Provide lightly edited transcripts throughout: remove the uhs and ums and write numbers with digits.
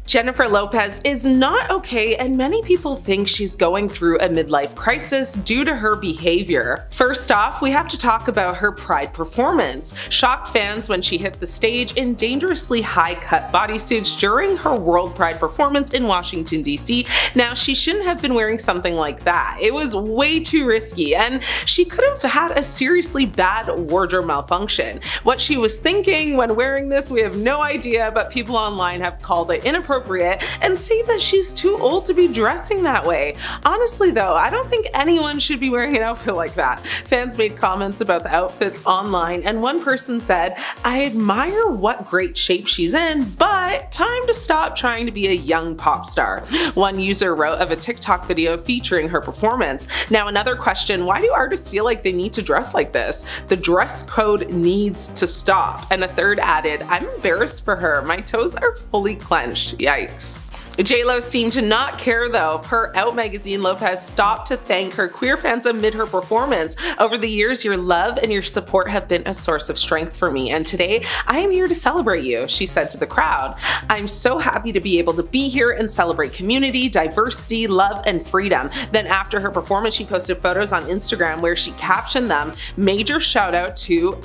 Jennifer Lopez is not okay, and many people think she's going through a midlife crisis due to her behavior. First off, we have to talk about her Pride performance. Shocked fans when she hit the stage in dangerously high-cut bodysuits during her World Pride performance in Washington, D.C. Now, she shouldn't have been wearing something like that. It was way too risky, and she could have had a seriously bad wardrobe malfunction. What she was thinking when wearing this, we have no idea, but people online have called it inappropriate and say that she's too old to be dressing that way. Honestly though, I don't think anyone should be wearing an outfit like that. Fans made comments about the outfits online, and one person said, "I admire what great shape she's in, but time to stop trying to be a young pop star." One user wrote of a TikTok video featuring her performance. Now another question, why do artists feel like they need to dress like this? The dress code needs to stop. And a third added, "I'm embarrassed for her. My toes are fully clenched." Yikes. J.Lo seemed to not care though. Per Out magazine, Lopez stopped to thank her queer fans amid her performance. "Over the years, your love and your support have been a source of strength for me, and today I am here to celebrate you," she said to the crowd. "I'm so happy to be able to be here and celebrate community, diversity, love, and freedom." Then after her performance, she posted photos on Instagram where she captioned them, "Major shout out to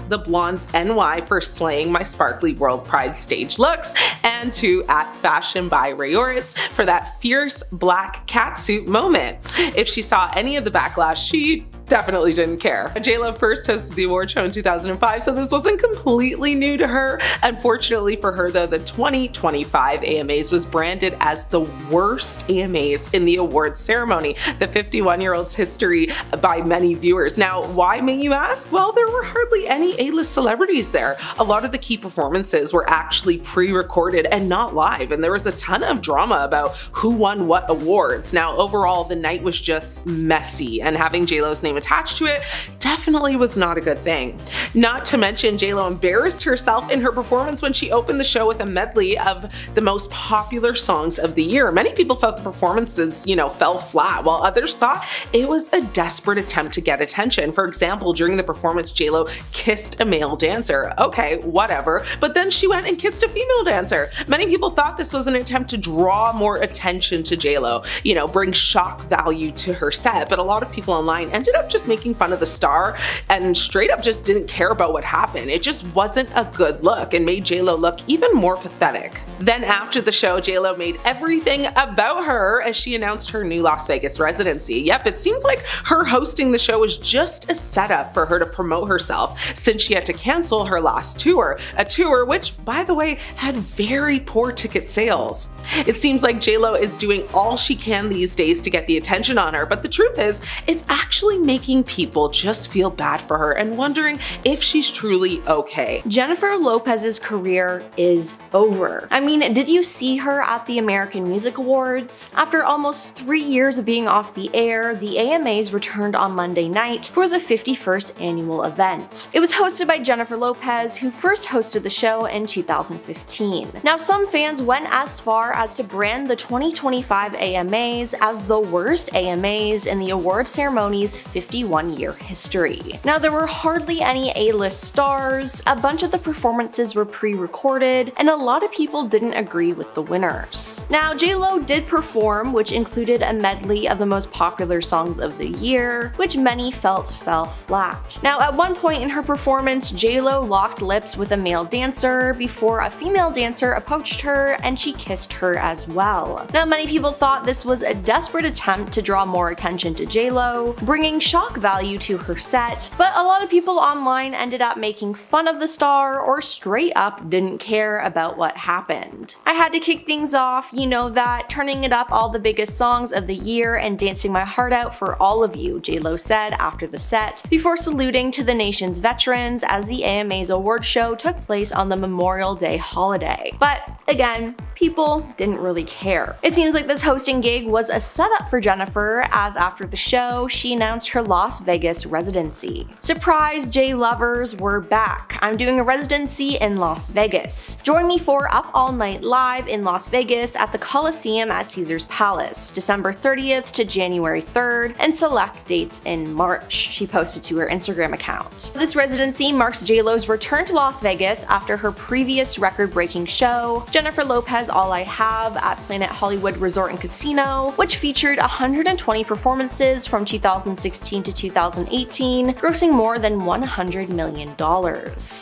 @theblondesNY for slaying my sparkly World Pride stage looks, and to @FashionBy Rayoritz for that fierce black catsuit moment." If she saw any of the backlash, she definitely didn't care. J.Lo first hosted the award show in 2005, so this wasn't completely new to her. Unfortunately for her though, the 2025 AMAs was branded as the worst AMAs in the awards ceremony, the 51-year-old's history by many viewers. Now, why may you ask? Well, there were hardly any A-list celebrities there. A lot of the key performances were actually pre-recorded and not live, and there was a ton of drama about who won what awards. Now, overall, the night was just messy, and having J.Lo's name attached to it definitely was not a good thing. Not to mention, J.Lo embarrassed herself in her performance when she opened the show with a medley of the most popular songs of the year. Many people felt the performances, fell flat, while others thought it was a desperate attempt to get attention. For example, during the performance, J.Lo kissed a male dancer. Okay, whatever, but then she went and kissed a female dancer. Many people thought this was an attempt to draw more attention to J.Lo, bring shock value to her set, but a lot of people online ended up just making fun of the star and straight up just didn't care about what happened. It just wasn't a good look and made J.Lo look even more pathetic. Then after the show, J.Lo made everything about her as she announced her new Las Vegas residency. Yep, it seems like her hosting the show was just a setup for her to promote herself, since she had to cancel her last tour, a tour which, by the way, had very poor ticket sales. It seems like J.Lo is doing all she can these days to get the attention on her, but the truth is, it's actually making people just feel bad for her and wondering if she's truly okay. Jennifer Lopez's career is over. I mean, did you see her at the American Music Awards? After almost 3 years of being off the air, the AMAs returned on Monday night for the 51st annual event. It was hosted by Jennifer Lopez, who first hosted the show in 2015. Now, some fans went as far as to brand the 2025 AMAs as the worst AMAs in the award ceremony's 51-year history. Now, there were hardly any A-list stars, a bunch of the performances were pre-recorded, and a lot of people didn't agree with the winners. Now, J.Lo did perform, which included a medley of the most popular songs of the year, which many felt fell flat. Now, at one point in her performance, J.Lo locked lips with a male dancer before a female dancer approached her and she kissed her as well. Now, many people thought this was a desperate attempt to draw more attention to J.Lo, bringing shock value to her set, but a lot of people online ended up making fun of the star or straight up didn't care about what happened. "I had to kick things off, that, turning it up all the biggest songs of the year and dancing my heart out for all of you," J.Lo said after the set, before saluting to the nation's veterans as the AMA's award show took place on the Memorial Day holiday. But again, people didn't really care. It seems like this hosting gig was a setup for Jennifer, as after the show, she announced her Las Vegas residency. "Surprise, J-lovers, we're back. I'm doing a residency in Las Vegas. Join me for Up All Night Live in Las Vegas at the Coliseum at Caesars Palace, December 30th to January 3rd, and select dates in March," she posted to her Instagram account. This residency marks J.Lo's return to Las Vegas after her previous record-breaking show. Jennifer Lopez as All I Have at Planet Hollywood Resort and Casino, which featured 120 performances from 2016 to 2018, grossing more than $100 million.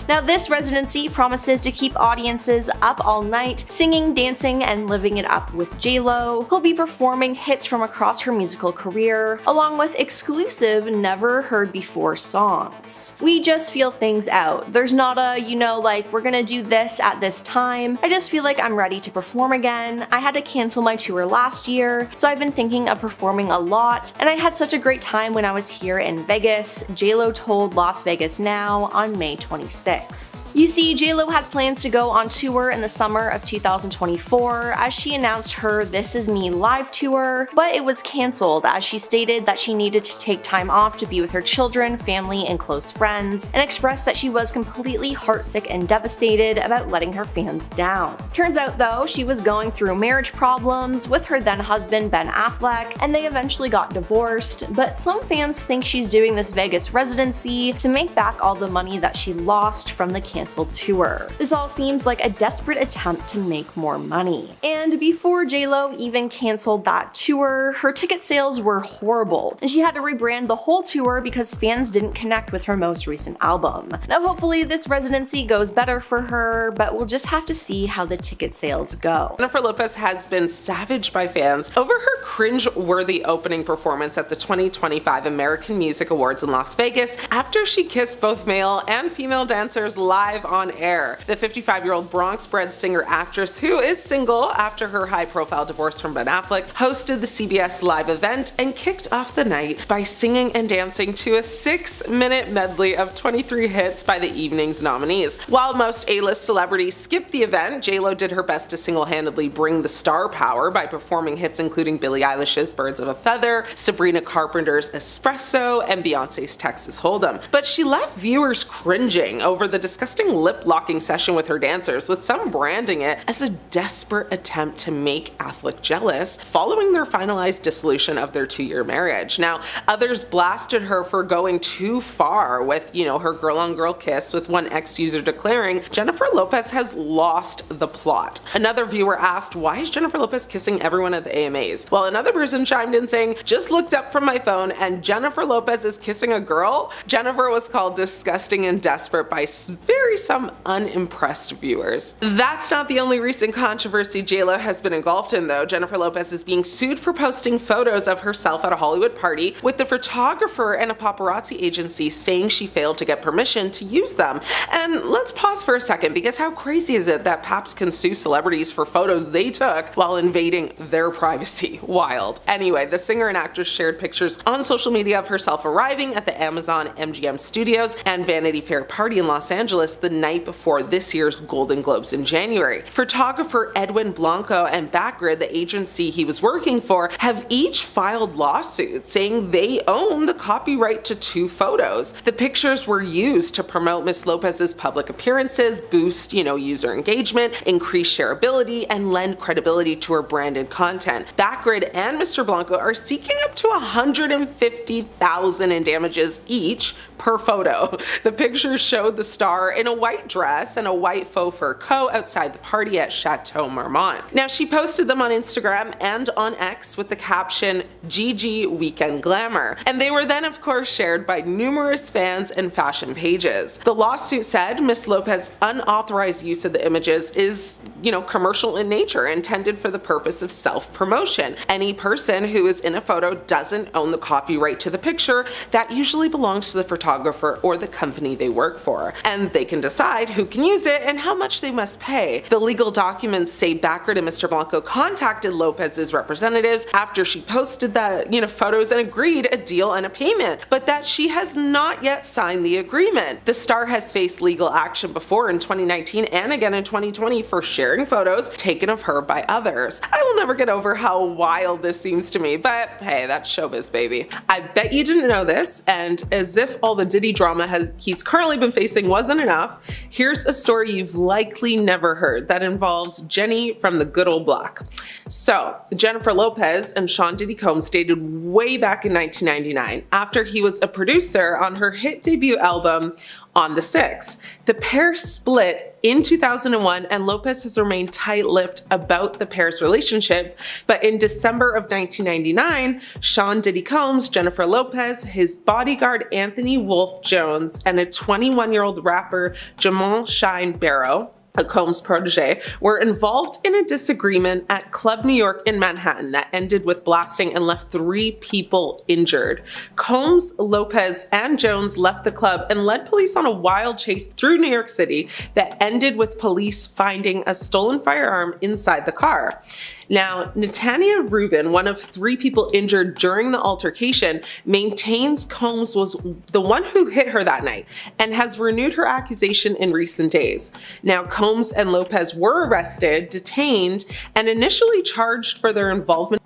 Now, this residency promises to keep audiences up all night, singing, dancing, and living it up with J.Lo, who'll be performing hits from across her musical career, along with exclusive never-heard-before songs. We just feel things out. There's not a, like, we're gonna do this at this time. I just feel like I'm ready to perform again. I had to cancel my tour last year, so I've been thinking of performing a lot, and I had such a great time when I was here in Vegas, J.Lo told Las Vegas Now on May 26th. You see, J.Lo had plans to go on tour in the summer of 2024 as she announced her This Is Me live tour, but it was cancelled as she stated that she needed to take time off to be with her children, family, and close friends, and expressed that she was completely heartsick and devastated about letting her fans down. Turns out though, she was going through marriage problems with her then husband Ben Affleck, and they eventually got divorced, but some fans think she's doing this Vegas residency to make back all the money that she lost from the canceled tour. This all seems like a desperate attempt to make more money. And before J.Lo even canceled that tour, her ticket sales were horrible, and she had to rebrand the whole tour because fans didn't connect with her most recent album. Now hopefully this residency goes better for her, but we'll just have to see how the ticket sales go. Jennifer Lopez has been savaged by fans over her cringe-worthy opening performance at the 2025 American Music Awards in Las Vegas after she kissed both male and female dancers live on air. The 55-year-old Bronx-bred singer-actress, who is single after her high-profile divorce from Ben Affleck, hosted the CBS Live event and kicked off the night by singing and dancing to a 6-minute medley of 23 hits by the evening's nominees. While most A-list celebrities skipped the event, J.Lo did her best to single-handedly bring the star power by performing hits including Billie Eilish's Birds of a Feather, Sabrina Carpenter's Espresso, and Beyonce's Texas Hold'em. But she left viewers cringing over the disgusting lip-locking session with her dancers, with some branding it as a desperate attempt to make Affleck jealous following their finalized dissolution of their 2-year marriage. Now, others blasted her for going too far with, her girl-on-girl kiss, with one ex-user declaring Jennifer Lopez has lost the plot. Another viewer asked, why is Jennifer Lopez kissing everyone at the AMAs? While another person chimed in saying, just looked up from my phone and Jennifer Lopez is kissing a girl? Jennifer was called disgusting and desperate by some unimpressed viewers. That's not the only recent controversy J.Lo has been engulfed in though. Jennifer Lopez is being sued for posting photos of herself at a Hollywood party, with the photographer and a paparazzi agency saying she failed to get permission to use them. And let's pause for a second, because how crazy is it that paps can sue celebrities for photos they took while invading their privacy? Wild. Anyway, the singer and actress shared pictures on social media of herself arriving at the Amazon MGM Studios and Vanity Fair party in Los Angeles the night before this year's Golden Globes in January. Photographer Edwin Blanco and Backgrid, the agency he was working for, have each filed lawsuits saying they own the copyright to 2 photos. The pictures were used to promote Miss Lopez's public appearances, boost, user engagement, increase shareability, and lend credibility to her branded content. Backgrid and Mr. Blanco are seeking up to $150,000 in damages each per photo. The pictures showed the star in a white dress and a white faux fur coat outside the party at Chateau Marmont. Now, she posted them on Instagram and on X with the caption, GG Weekend Glamour, and they were then of course shared by numerous fans and fashion pages. The lawsuit said Miss Lopez's unauthorized use of the images is, commercial in nature, intended for the purpose of self-promotion. Any person who is in a photo doesn't own the copyright to the picture. That usually belongs to the photographer or the company they work for, and they can decide who can use it and how much they must pay. The legal documents say Backgrid and Mr. Blanco contacted Lopez's representatives after she posted the photos and agreed a deal and a payment, but that she has not yet signed the agreement. The star has faced legal action before in 2019 and again in 2020 for sharing photos taken of her by others. I will never get over how wild this seems to me, but hey, that's showbiz, baby. I bet you didn't know this, and as if all the Diddy drama he's currently been facing wasn't enough, here's a story you've likely never heard that involves Jenny from the good old block. So, Jennifer Lopez and Sean Diddy Combs dated way back in 1999 after he was a producer on her hit debut album on the 6th. The pair split in 2001, and Lopez has remained tight-lipped about the pair's relationship, but in December of 1999, Sean Diddy Combs, Jennifer Lopez, his bodyguard Anthony Wolf Jones, and a 21-year-old rapper Jamal Shine Barrow, a Combs protege, were involved in a disagreement at Club New York in Manhattan that ended with blasting and left 3 people injured. Combs, Lopez, and Jones left the club and led police on a wild chase through New York City that ended with police finding a stolen firearm inside the car. Now, Netania Rubin, one of 3 people injured during the altercation, maintains Combs was the one who hit her that night and has renewed her accusation in recent days. Now, Combs and Lopez were arrested, detained, and initially charged for their involvement,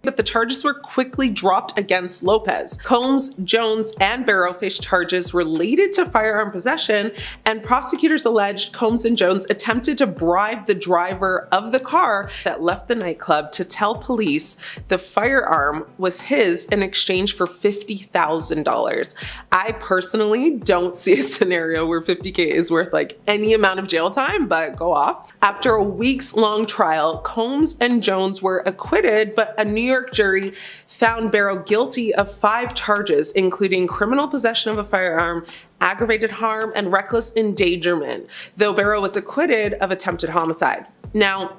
but the charges were quickly dropped against Lopez. Combs, Jones, and Barrow faced charges related to firearm possession, and prosecutors alleged Combs and Jones attempted to bribe the driver of the car that left the nightclub to tell police the firearm was his in exchange for $50,000. I personally don't see a scenario where $50K is worth like any amount of jail time, but go off. After a weeks-long trial, Combs and Jones were acquitted, but a New York jury found Barrow guilty of 5 charges, including criminal possession of a firearm, aggravated harm, and reckless endangerment, though Barrow was acquitted of attempted homicide. Now,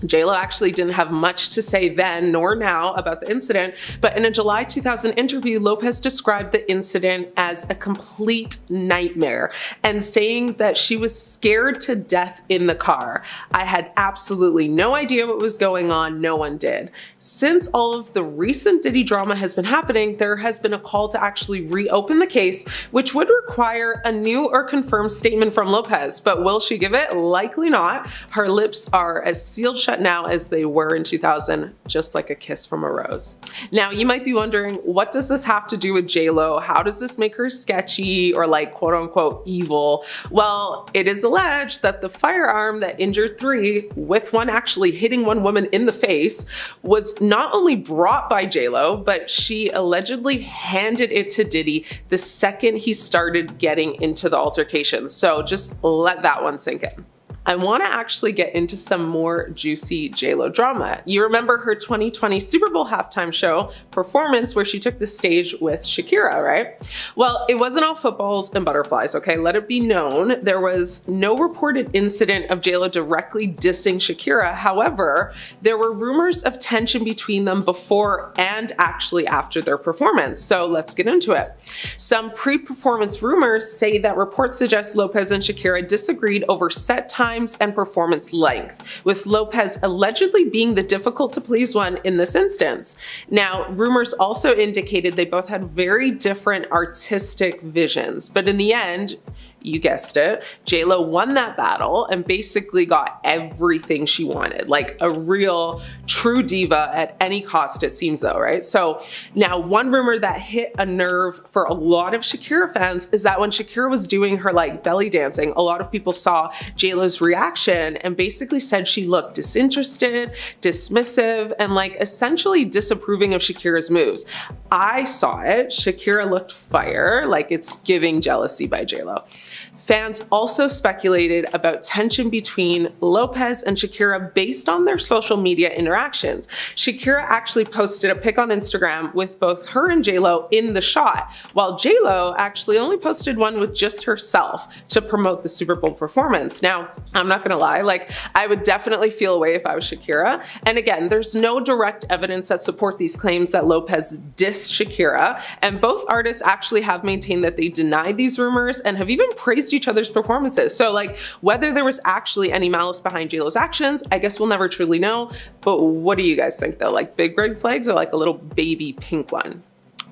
J.Lo actually didn't have much to say then nor now about the incident, but in a July 2000 interview, Lopez described the incident as a complete nightmare and saying that she was scared to death in the car. I had absolutely no idea what was going on. No one did. Since all of the recent Diddy drama has been happening, there has been a call to actually reopen the case, which would require a new or confirmed statement from Lopez. But will she give it? Likely not. Her lips are as sealed shut now as they were in 2000, just like a kiss from a rose. Now, you might be wondering, what does this have to do with J.Lo? How does this make her sketchy or like quote unquote evil? Well, it is alleged that the firearm that injured 3, with one actually hitting one woman in the face, was not only brought by J.Lo, but she allegedly handed it to Diddy the second he started getting into the altercation. So just let that one sink in. I want to actually get into some more juicy J.Lo drama. You remember her 2020 Super Bowl halftime show performance where she took the stage with Shakira, right? Well, it wasn't all footballs and butterflies, okay? Let it be known, there was no reported incident of J.Lo directly dissing Shakira. However, there were rumors of tension between them before and actually after their performance. So let's get into it. Some pre-performance rumors say that reports suggest Lopez and Shakira disagreed over set time and performance length, with Lopez allegedly being the difficult to please one in this instance. Now, rumors also indicated they both had very different artistic visions, but in the end, you guessed it, J.Lo won that battle and basically got everything she wanted, like a real true diva at any cost, it seems though, right? So now one rumor that hit a nerve for a lot of Shakira fans is that when Shakira was doing her like belly dancing, a lot of people saw J.Lo's reaction and basically said she looked disinterested, dismissive, and like essentially disapproving of Shakira's moves. I saw it. Shakira looked fire, like it's giving jealousy by J.Lo. Fans also speculated about tension between Lopez and Shakira based on their social media interactions. Shakira actually posted a pic on Instagram with both her and J.Lo in the shot, while J.Lo actually only posted one with just herself to promote the Super Bowl performance. Now, I'm not gonna lie, like I would definitely feel away if I was Shakira. And again, there's no direct evidence that support these claims that Lopez dissed Shakira, and both artists actually have maintained that they denied these rumors and have even praised each other's performances. So like whether there was actually any malice behind J.Lo's actions, I guess we'll never truly know. But what do you guys think though? Like big red flags or like a little baby pink one?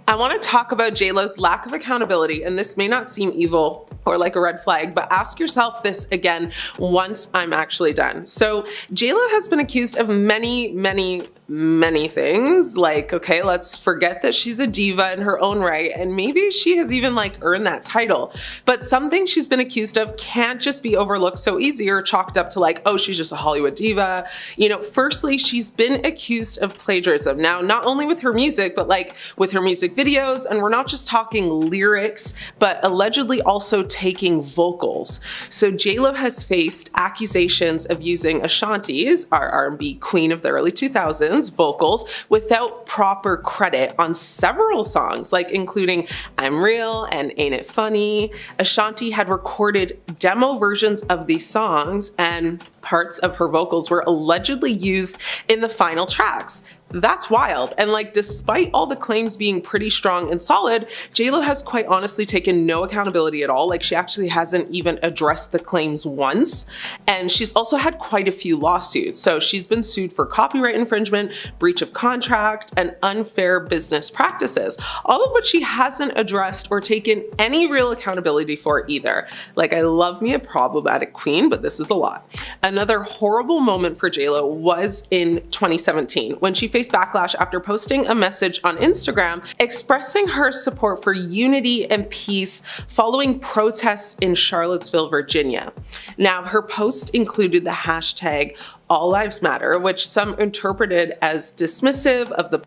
I want to talk about J.Lo's lack of accountability, and this may not seem evil or like a red flag, but ask yourself this again once I'm actually done. So J.Lo has been accused of many many things. Like, okay, let's forget that she's a diva in her own right, and maybe she has even like earned that title. But something she's been accused of can't just be overlooked so easy or chalked up to like, oh, she's just a Hollywood diva. You know, firstly, she's been accused of plagiarism. Now, not only with her music, but like with her music videos, and we're not just talking lyrics, but allegedly also taking vocals. So J.Lo has faced accusations of using Ashanti's, our R&B queen of the early 2000s, vocals without proper credit on several songs, like including I'm Real and Ain't It Funny. Ashanti had recorded demo versions of these songs, and parts of her vocals were allegedly used in the final tracks. That's wild. And like, despite all the claims being pretty strong and solid, J.Lo has quite honestly taken no accountability at all. Like, she actually hasn't even addressed the claims once. And she's also had quite a few lawsuits. So she's been sued for copyright infringement, breach of contract, and unfair business practices, all of which she hasn't addressed or taken any real accountability for either. Like, I love me a problematic queen, but this is a lot. Another horrible moment for J.Lo was in 2017 when she faced backlash after posting a message on Instagram expressing her support for unity and peace following protests in Charlottesville, Virginia. Now, her post included the hashtag All Lives Matter, which some interpreted as dismissive of the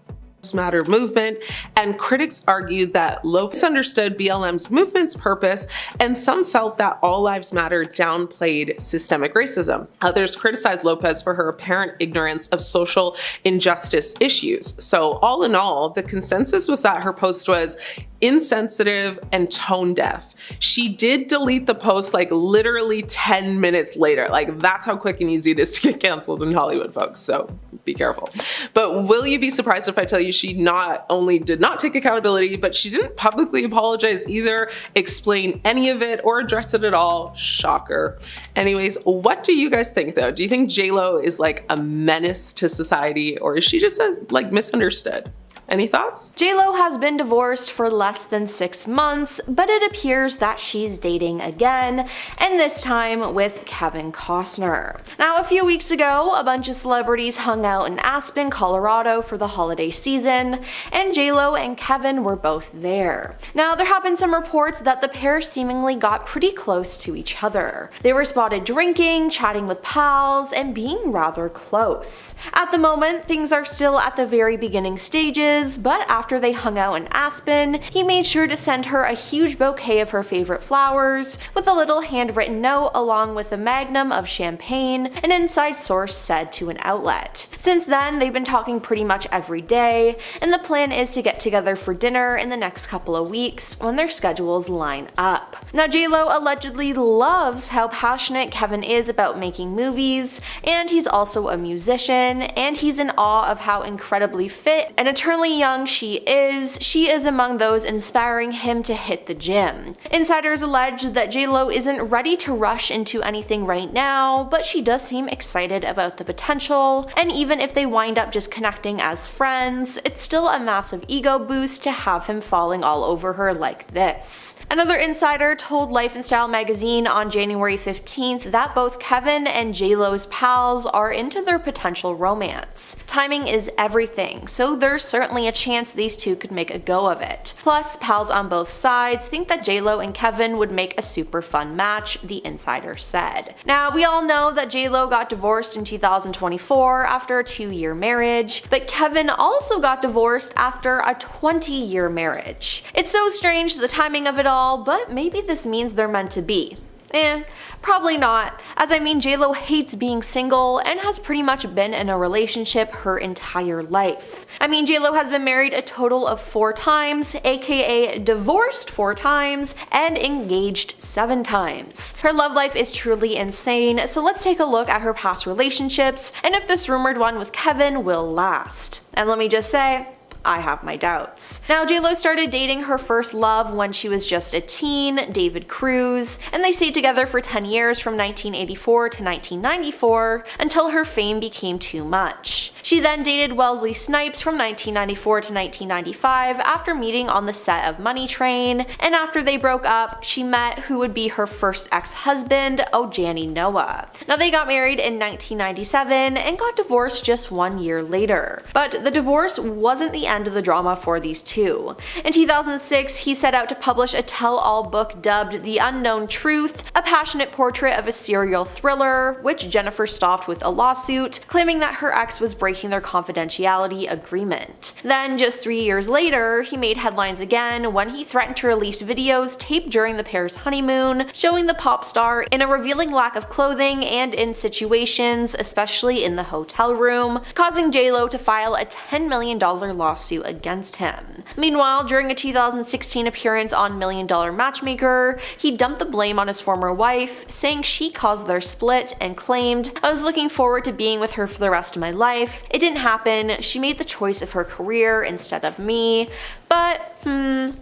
Matter movement, and critics argued that Lopez understood BLM's movement's purpose, and some felt that All Lives Matter downplayed systemic racism. Others criticized Lopez for her apparent ignorance of social injustice issues. So all in all, the consensus was that her post was insensitive and tone deaf. She did delete the post like literally 10 minutes later. Like, that's how quick and easy it is to get canceled in Hollywood, folks, so be careful. But will you be surprised if I tell you she not only did not take accountability, but she didn't publicly apologize either, explain any of it, or address it at all? Shocker. Anyways, what do you guys think though? Do you think J.Lo is like a menace to society, or is she just like misunderstood? Any thoughts? J.Lo has been divorced for less than 6 months, but it appears that she's dating again, and this time with Kevin Costner. Now, a few weeks ago, a bunch of celebrities hung out in Aspen, Colorado for the holiday season, and J.Lo and Kevin were both there. Now, there have been some reports that the pair seemingly got pretty close to each other. They were spotted drinking, chatting with pals, and being rather close. At the moment, things are still at the very beginning stages, but after they hung out in Aspen, he made sure to send her a huge bouquet of her favorite flowers with a little handwritten note along with a magnum of champagne, an inside source said to an outlet. Since then, they've been talking pretty much every day, and the plan is to get together for dinner in the next couple of weeks when their schedules line up. Now, J.Lo allegedly loves how passionate Kevin is about making movies, and he's also a musician, and he's in awe of how incredibly fit and eternally young she is among those inspiring him to hit the gym. Insiders allege that J.Lo isn't ready to rush into anything right now, but she does seem excited about the potential, and even if they wind up just connecting as friends, it's still a massive ego boost to have him falling all over her like this. Another insider told Life & Style magazine on January 15th that both Kevin and J.Lo's pals are into their potential romance. Timing is everything, so there's certainly a chance these two could make a go of it. Plus, pals on both sides think that J.Lo and Kevin would make a super fun match, the insider said. Now, we all know that J.Lo got divorced in 2024 after a 2-year marriage, but Kevin also got divorced after a 20-year marriage. It's so strange, the timing of it all, but maybe this means they're meant to be. Probably not, as I mean J.Lo hates being single and has pretty much been in a relationship her entire life. I mean, J.Lo has been married a total of 4 times, aka divorced 4 times, and engaged 7 times. Her love life is truly insane, so let's take a look at her past relationships and if this rumored one with Kevin will last. And let me just say, I have my doubts. Now, J.Lo started dating her first love when she was just a teen, David Cruz, and they stayed together for 10 years from 1984 to 1994 until her fame became too much. She then dated Wesley Snipes from 1994 to 1995 after meeting on the set of Money Train, and after they broke up, she met who would be her first ex-husband, Ojani Noah. Now, they got married in 1997 and got divorced just 1 year later. But the divorce wasn't the end of the drama for these two. In 2006, he set out to publish a tell-all book dubbed The Unknown Truth, a passionate portrait of a serial thriller, which Jennifer stopped with a lawsuit, claiming that her ex was breaking their confidentiality agreement. Then, just 3 years later, he made headlines again when he threatened to release videos taped during the pair's honeymoon, showing the pop star in a revealing lack of clothing and in situations, especially in the hotel room, causing J.Lo to file a $10 million lawsuit against him. Meanwhile, during a 2016 appearance on Million Dollar Matchmaker, he dumped the blame on his former wife, saying she caused their split, and claimed, "I was looking forward to being with her for the rest of my life. It didn't happen. She made the choice of her career instead of me. But,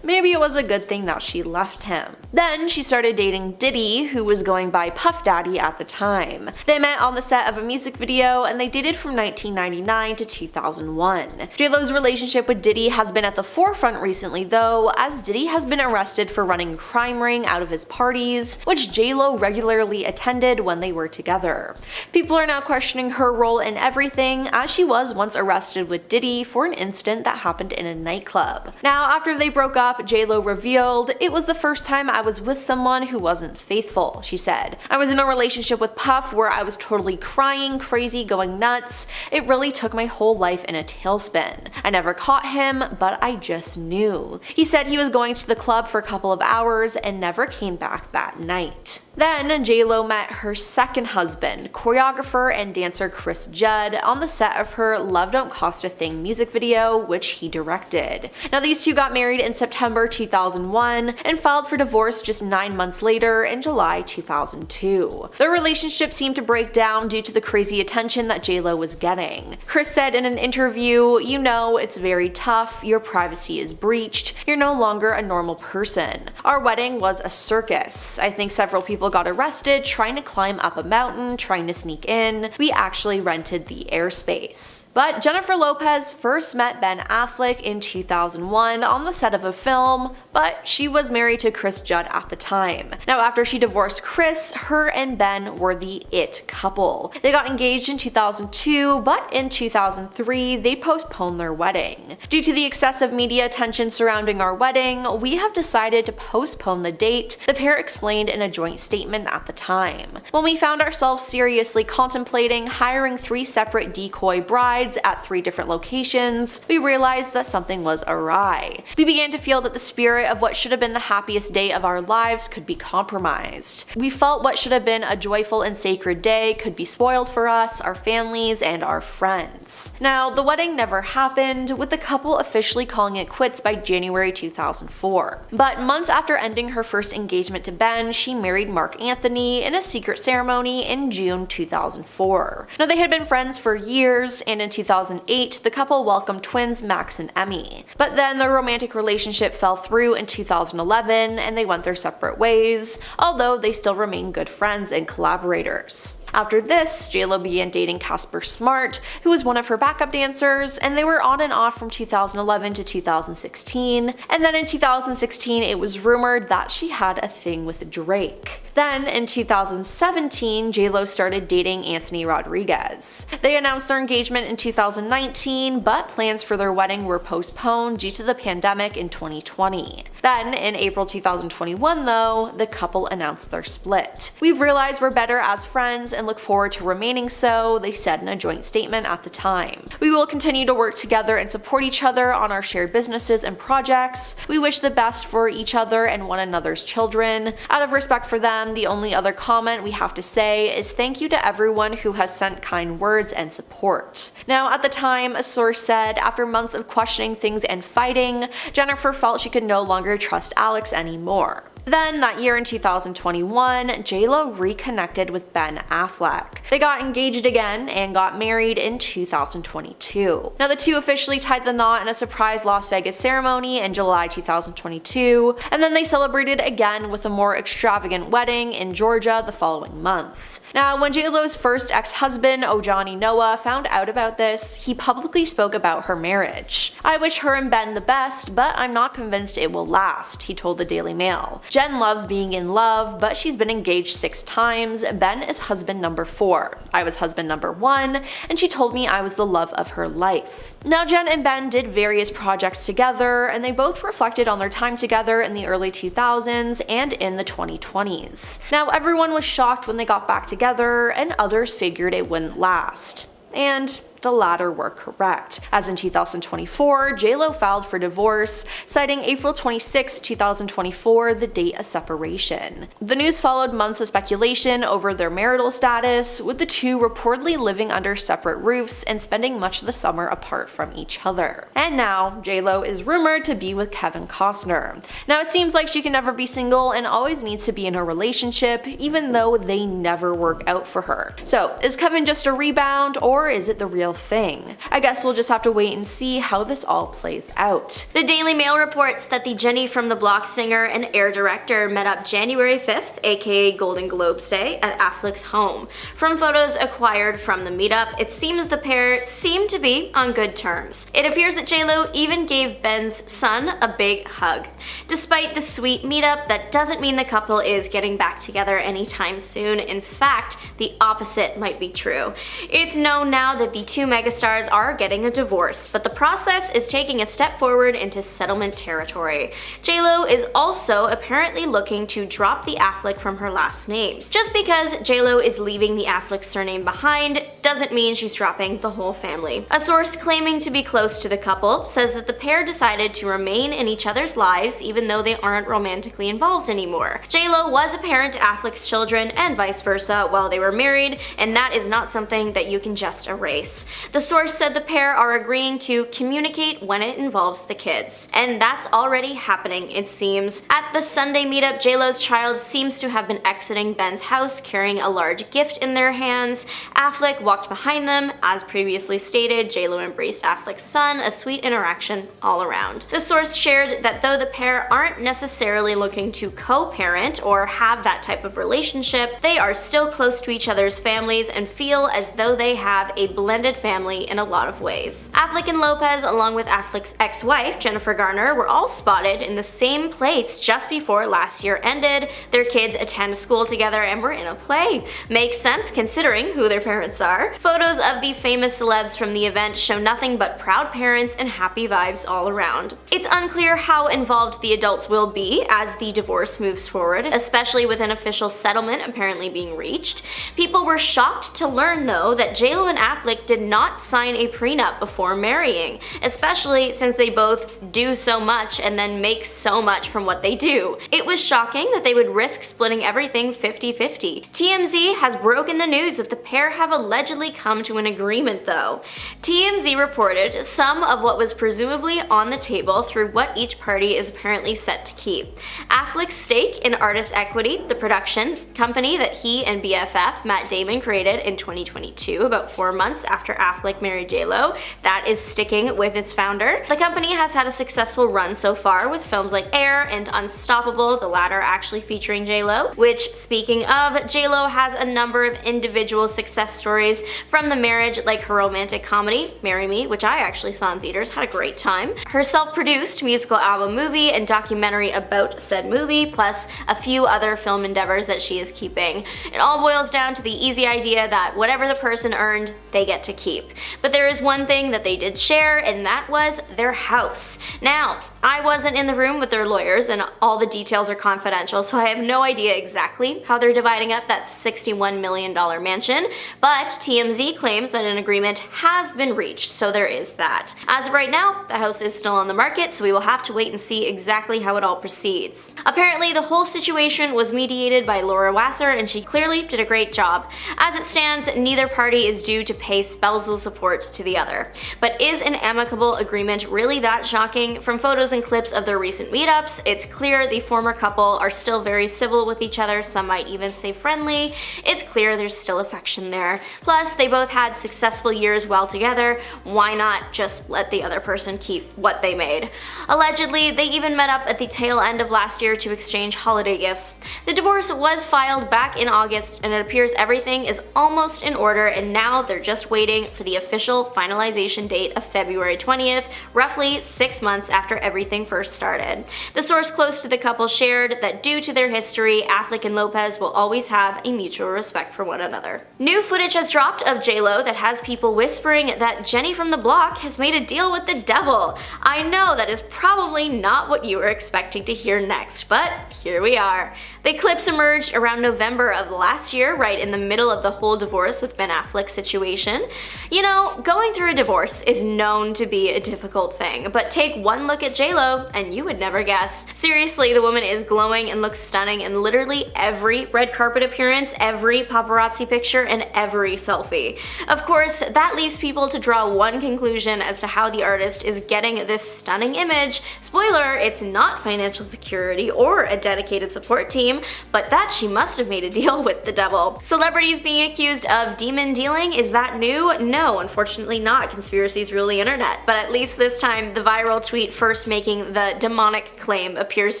maybe it was a good thing that she left him." Then she started dating Diddy, who was going by Puff Daddy at the time. They met on the set of a music video, and they dated from 1999 to 2001. J.Lo's relationship with Diddy has been at the forefront recently though, as Diddy has been arrested for running a crime ring out of his parties, which J.Lo regularly attended when they were together. People are now questioning her role in everything, as she was once arrested with Diddy for an incident that happened in a nightclub. Now, after they broke up, J.Lo revealed, "It was the first time I was with someone who wasn't faithful," she said. "I was in a relationship with Puff where I was totally crying, crazy, going nuts. It really took my whole life in a tailspin. I never caught him, but I just knew." He said he was going to the club for a couple of hours and never came back that night. Then, J.Lo met her second husband, choreographer and dancer Chris Judd, on the set of her Love Don't Cost a Thing music video, which he directed. Now, these two got married in September 2001 and filed for divorce just 9 months later in July 2002. Their relationship seemed to break down due to the crazy attention that J.Lo was getting. Chris said in an interview, "You know, it's very tough, your privacy is breached, you're no longer a normal person. Our wedding was a circus. I think several people got arrested trying to climb up a mountain, trying to sneak in. We actually rented the airspace." But Jennifer Lopez first met Ben Affleck in 2001 on the set of a film, but she was married to Chris Judd at the time. Now, after she divorced Chris, her and Ben were the it couple. They got engaged in 2002, but in 2003, they postponed their wedding. "Due to the excessive media attention surrounding our wedding, we have decided to postpone the date," the pair explained in a joint statement at the time. "When we found ourselves seriously contemplating hiring 3 separate decoy brides at 3 different locations, we realized that something was awry. We began to feel that the spirit of what should have been the happiest day of our lives could be compromised. We felt what should have been a joyful and sacred day could be spoiled for us, our families, and our friends." Now, the wedding never happened, with the couple officially calling it quits by January 2004. But months after ending her first engagement to Ben, she married Mark Anthony in a secret ceremony in June 2004. Now, they had been friends for years, and in 2008, the couple welcomed twins Max and Emmy. But then their romantic relationship fell through in 2011 and they went their separate ways, although they still remain good friends and collaborators. After this, J.Lo began dating Casper Smart, who was one of her backup dancers, and they were on and off from 2011 to 2016, and then in 2016 it was rumored that she had a thing with Drake. Then, in 2017, J.Lo started dating Anthony Rodriguez. They announced their engagement in 2019, but plans for their wedding were postponed due to the pandemic in 2020. Then, in April 2021 though, the couple announced their split. "We've realized we're better as friends and look forward to remaining so," they said in a joint statement at the time. "We will continue to work together and support each other on our shared businesses and projects. We wish the best for each other and one another's children. Out of respect for them, the only other comment we have to say is thank you to everyone who has sent kind words and support." Now, at the time, a source said, after months of questioning things and fighting, Jennifer felt she could no longer trust Alex anymore. Then, that year in 2021, J.Lo reconnected with Ben Affleck. They got engaged again and got married in 2022. Now, the two officially tied the knot in a surprise Las Vegas ceremony in July 2022, and then they celebrated again with a more extravagant wedding in Georgia the following month. Now, when J.Lo's first ex-husband, Ojani Noah, found out about this, he publicly spoke about her marriage. "I wish her and Ben the best, but I'm not convinced it will last," he told the Daily Mail. "Jen loves being in love, but she's been engaged 6 times. Ben is husband number 4. I was husband number 1, and she told me I was the love of her life." Now, Jen and Ben did various projects together, and they both reflected on their time together in the early 2000s and in the 2020s. Now, everyone was shocked when they got back together, and others figured it wouldn't last. And the latter were correct, as in 2024, J.Lo filed for divorce, citing April 26, 2024, the date of separation. The news followed months of speculation over their marital status, with the two reportedly living under separate roofs and spending much of the summer apart from each other. And now, J.Lo is rumored to be with Kevin Costner. Now, it seems like she can never be single and always needs to be in a relationship, even though they never work out for her. So, is Kevin just a rebound, or is it the real thing? I guess we'll just have to wait and see how this all plays out. The Daily Mail reports that the Jenny from the Block singer and air director met up January 5th, aka Golden Globes Day, at Affleck's home. From photos acquired from the meetup, it seems the pair seemed to be on good terms. It appears that J.Lo even gave Ben's son a big hug. Despite the sweet meetup, that doesn't mean the couple is getting back together anytime soon. In fact, the opposite might be true. It's known now that the two megastars are getting a divorce, but the process is taking a step forward into settlement territory. J.Lo is also apparently looking to drop the Affleck from her last name. Just because J.Lo is leaving the Affleck surname behind doesn't mean she's dropping the whole family. A source claiming to be close to the couple says that the pair decided to remain in each other's lives even though they aren't romantically involved anymore. J.Lo was a parent to Affleck's children and vice versa while they were married, and that is not something that you can just erase. The source said the pair are agreeing to communicate when it involves the kids, and that's already happening, it seems. At the Sunday meetup, J.Lo's child seems to have been exiting Ben's house carrying a large gift in their hands. Affleck walked behind them. As previously stated, J.Lo embraced Affleck's son, a sweet interaction all around. The source shared that though the pair aren't necessarily looking to co-parent or have that type of relationship, they are still close to each other's families and feel as though they have a blended family in a lot of ways. Affleck and Lopez, along with Affleck's ex-wife, Jennifer Garner, were all spotted in the same place just before last year ended. Their kids attend school together and were in a play. Makes sense considering who their parents are. Photos of the famous celebs from the event show nothing but proud parents and happy vibes all around. It's unclear how involved the adults will be as the divorce moves forward, especially with an official settlement apparently being reached. People were shocked to learn, though, that J.Lo and Affleck did not sign a prenup before marrying, especially since they both do so much and then make so much from what they do. It was shocking that they would risk splitting everything 50-50. TMZ has broken the news that the pair have allegedly come to an agreement, though. TMZ reported some of what was presumably on the table through what each party is apparently set to keep. Affleck's stake in Artist Equity, the production company that he and BFF Matt Damon created in 2022, about 4 months after Affleck married J.Lo, that is sticking with its founder. The company has had a successful run so far with films like Air and Unstoppable, the latter actually featuring J.Lo, which, speaking of, J.Lo has a number of individual success stories from the marriage, like her romantic comedy, Marry Me, which I actually saw in theaters, had a great time, her self-produced musical album movie and documentary about said movie, plus a few other film endeavors that she is keeping. It all boils down to the easy idea that whatever the person earned, they get to keep. But there is one thing that they did share, and that was their house. Now, I wasn't in the room with their lawyers, and all the details are confidential, so I have no idea exactly how they're dividing up that $61 million mansion, but TMZ claims that an agreement has been reached, so there is that. As of right now, the house is still on the market, so we will have to wait and see exactly how it all proceeds. Apparently, the whole situation was mediated by Laura Wasser, and she clearly did a great job. As it stands, neither party is due to pay spousal support to the other. But is an amicable agreement really that shocking? From photos photos and clips of their recent meetups, it's clear the former couple are still very civil with each other, some might even say friendly. It's clear there's still affection there. Plus, they both had successful years well together. Why not just let the other person keep what they made? Allegedly, they even met up at the tail end of last year to exchange holiday gifts. The divorce was filed back in August, and it appears everything is almost in order, and now they're just waiting for the official finalization date of February 20th, roughly 6 months after everything first started. The source close to the couple shared that due to their history, Affleck and Lopez will always have a mutual respect for one another. New footage has dropped of J.Lo that has people whispering that Jenny from the block has made a deal with the devil. I know that is probably not what you were expecting to hear next, but here we are. The clips emerged around November of last year, right in the middle of the whole divorce with Ben Affleck's situation. You know, going through a divorce is known to be a difficult thing, but take one look at J.Lo and you would never guess. Seriously, the woman is glowing and looks stunning in literally every red carpet appearance, every paparazzi picture, and every selfie. Of course, that leaves people to draw one conclusion as to how the artist is getting this stunning image. Spoiler, it's not financial security or a dedicated support team, but that she must have made a deal with the devil. Celebrities being accused of demon dealing, is that new? No, unfortunately not. Conspiracies rule the internet. But at least this time, the viral tweet first making the demonic claim appears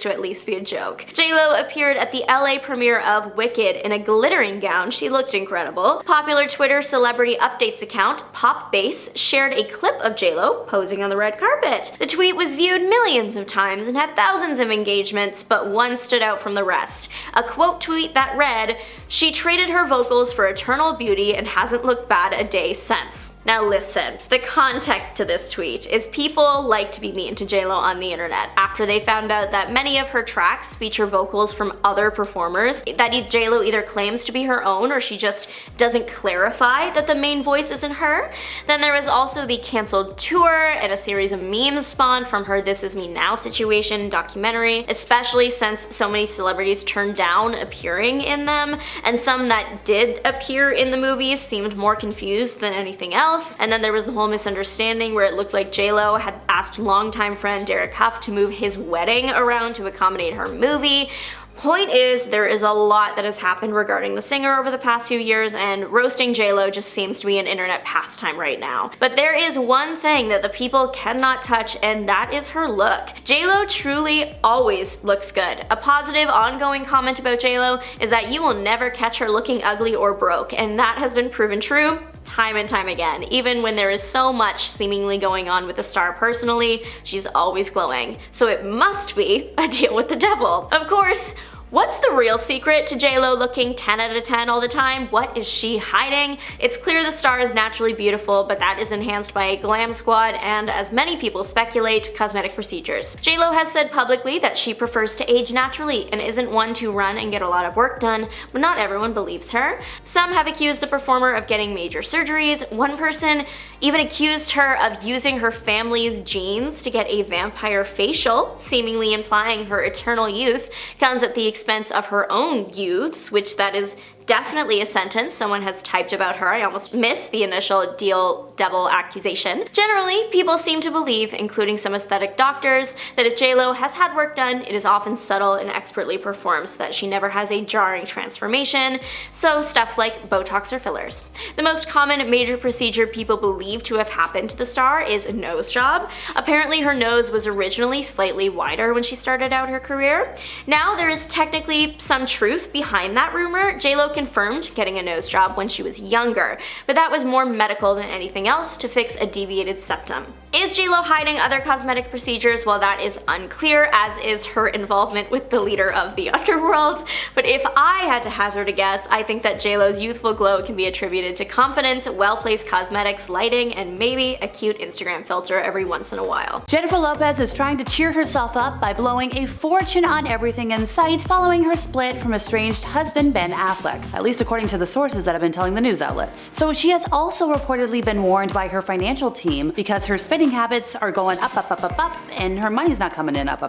to at least be a joke. J.Lo appeared at the LA premiere of Wicked in a glittering gown. She looked incredible. Popular Twitter celebrity updates account, Pop Base, shared a clip of J.Lo posing on the red carpet. The tweet was viewed millions of times and had thousands of engagements, but one stood out from the rest. A quote tweet that read, "She traded her vocals for eternal beauty and hasn't looked bad a day since." Now listen, the context to this tweet is people like to be mean to J.Lo on the internet after they found out that many of her tracks feature vocals from other performers that J.Lo either claims to be her own or she just doesn't clarify that the main voice isn't her. Then there was also the cancelled tour and a series of memes spawned from her This Is Me Now situation documentary, especially since so many celebrities turned down appearing in them, and some that did appear in the movies seemed more confused than anything else. And then there was the whole misunderstanding where it looked like J.Lo had asked longtime friend Derek Huff to move his wedding around to accommodate her movie. Point is, there is a lot that has happened regarding the singer over the past few years, and roasting J.Lo just seems to be an internet pastime right now. But there is one thing that the people cannot touch, and that is her look. J.Lo truly always looks good. A positive, ongoing comment about J.Lo is that you will never catch her looking ugly or broke, and that has been proven true time and time again. Even when there is so much seemingly going on with the star personally, she's always glowing. So it must be a deal with the devil. Of course, what's the real secret to J.Lo looking 10 out of 10 all the time? What is she hiding? It's clear the star is naturally beautiful, but that is enhanced by a glam squad and, as many people speculate, cosmetic procedures. J.Lo has said publicly that she prefers to age naturally and isn't one to run and get a lot of work done, but not everyone believes her. Some have accused the performer of getting major surgeries. One person even accused her of using her family's genes to get a vampire facial, seemingly implying her eternal youth comes at the expense of her own youths, which that is definitely a sentence someone has typed about her. I almost missed the initial devil accusation. Generally, people seem to believe, including some aesthetic doctors, that if J.Lo has had work done, it is often subtle and expertly performed so that she never has a jarring transformation, so stuff like Botox or fillers. The most common major procedure people believe to have happened to the star is a nose job. Apparently her nose was originally slightly wider when she started out her career. Now there is technically some truth behind that rumor. J.Lo confirmed getting a nose job when she was younger, but that was more medical than anything else to fix a deviated septum. Is J.Lo hiding other cosmetic procedures? Well, that is unclear, as is her involvement with the leader of the underworld. But if I had to hazard a guess, I think that J.Lo's youthful glow can be attributed to confidence, well-placed cosmetics, lighting, and maybe a cute Instagram filter every once in a while. Jennifer Lopez is trying to cheer herself up by blowing a fortune on everything in sight following her split from estranged husband Ben Affleck. at least according to the sources that have been telling the news outlets. So she has also reportedly been warned by her financial team because her spending habits are going up, and her money's not coming in up.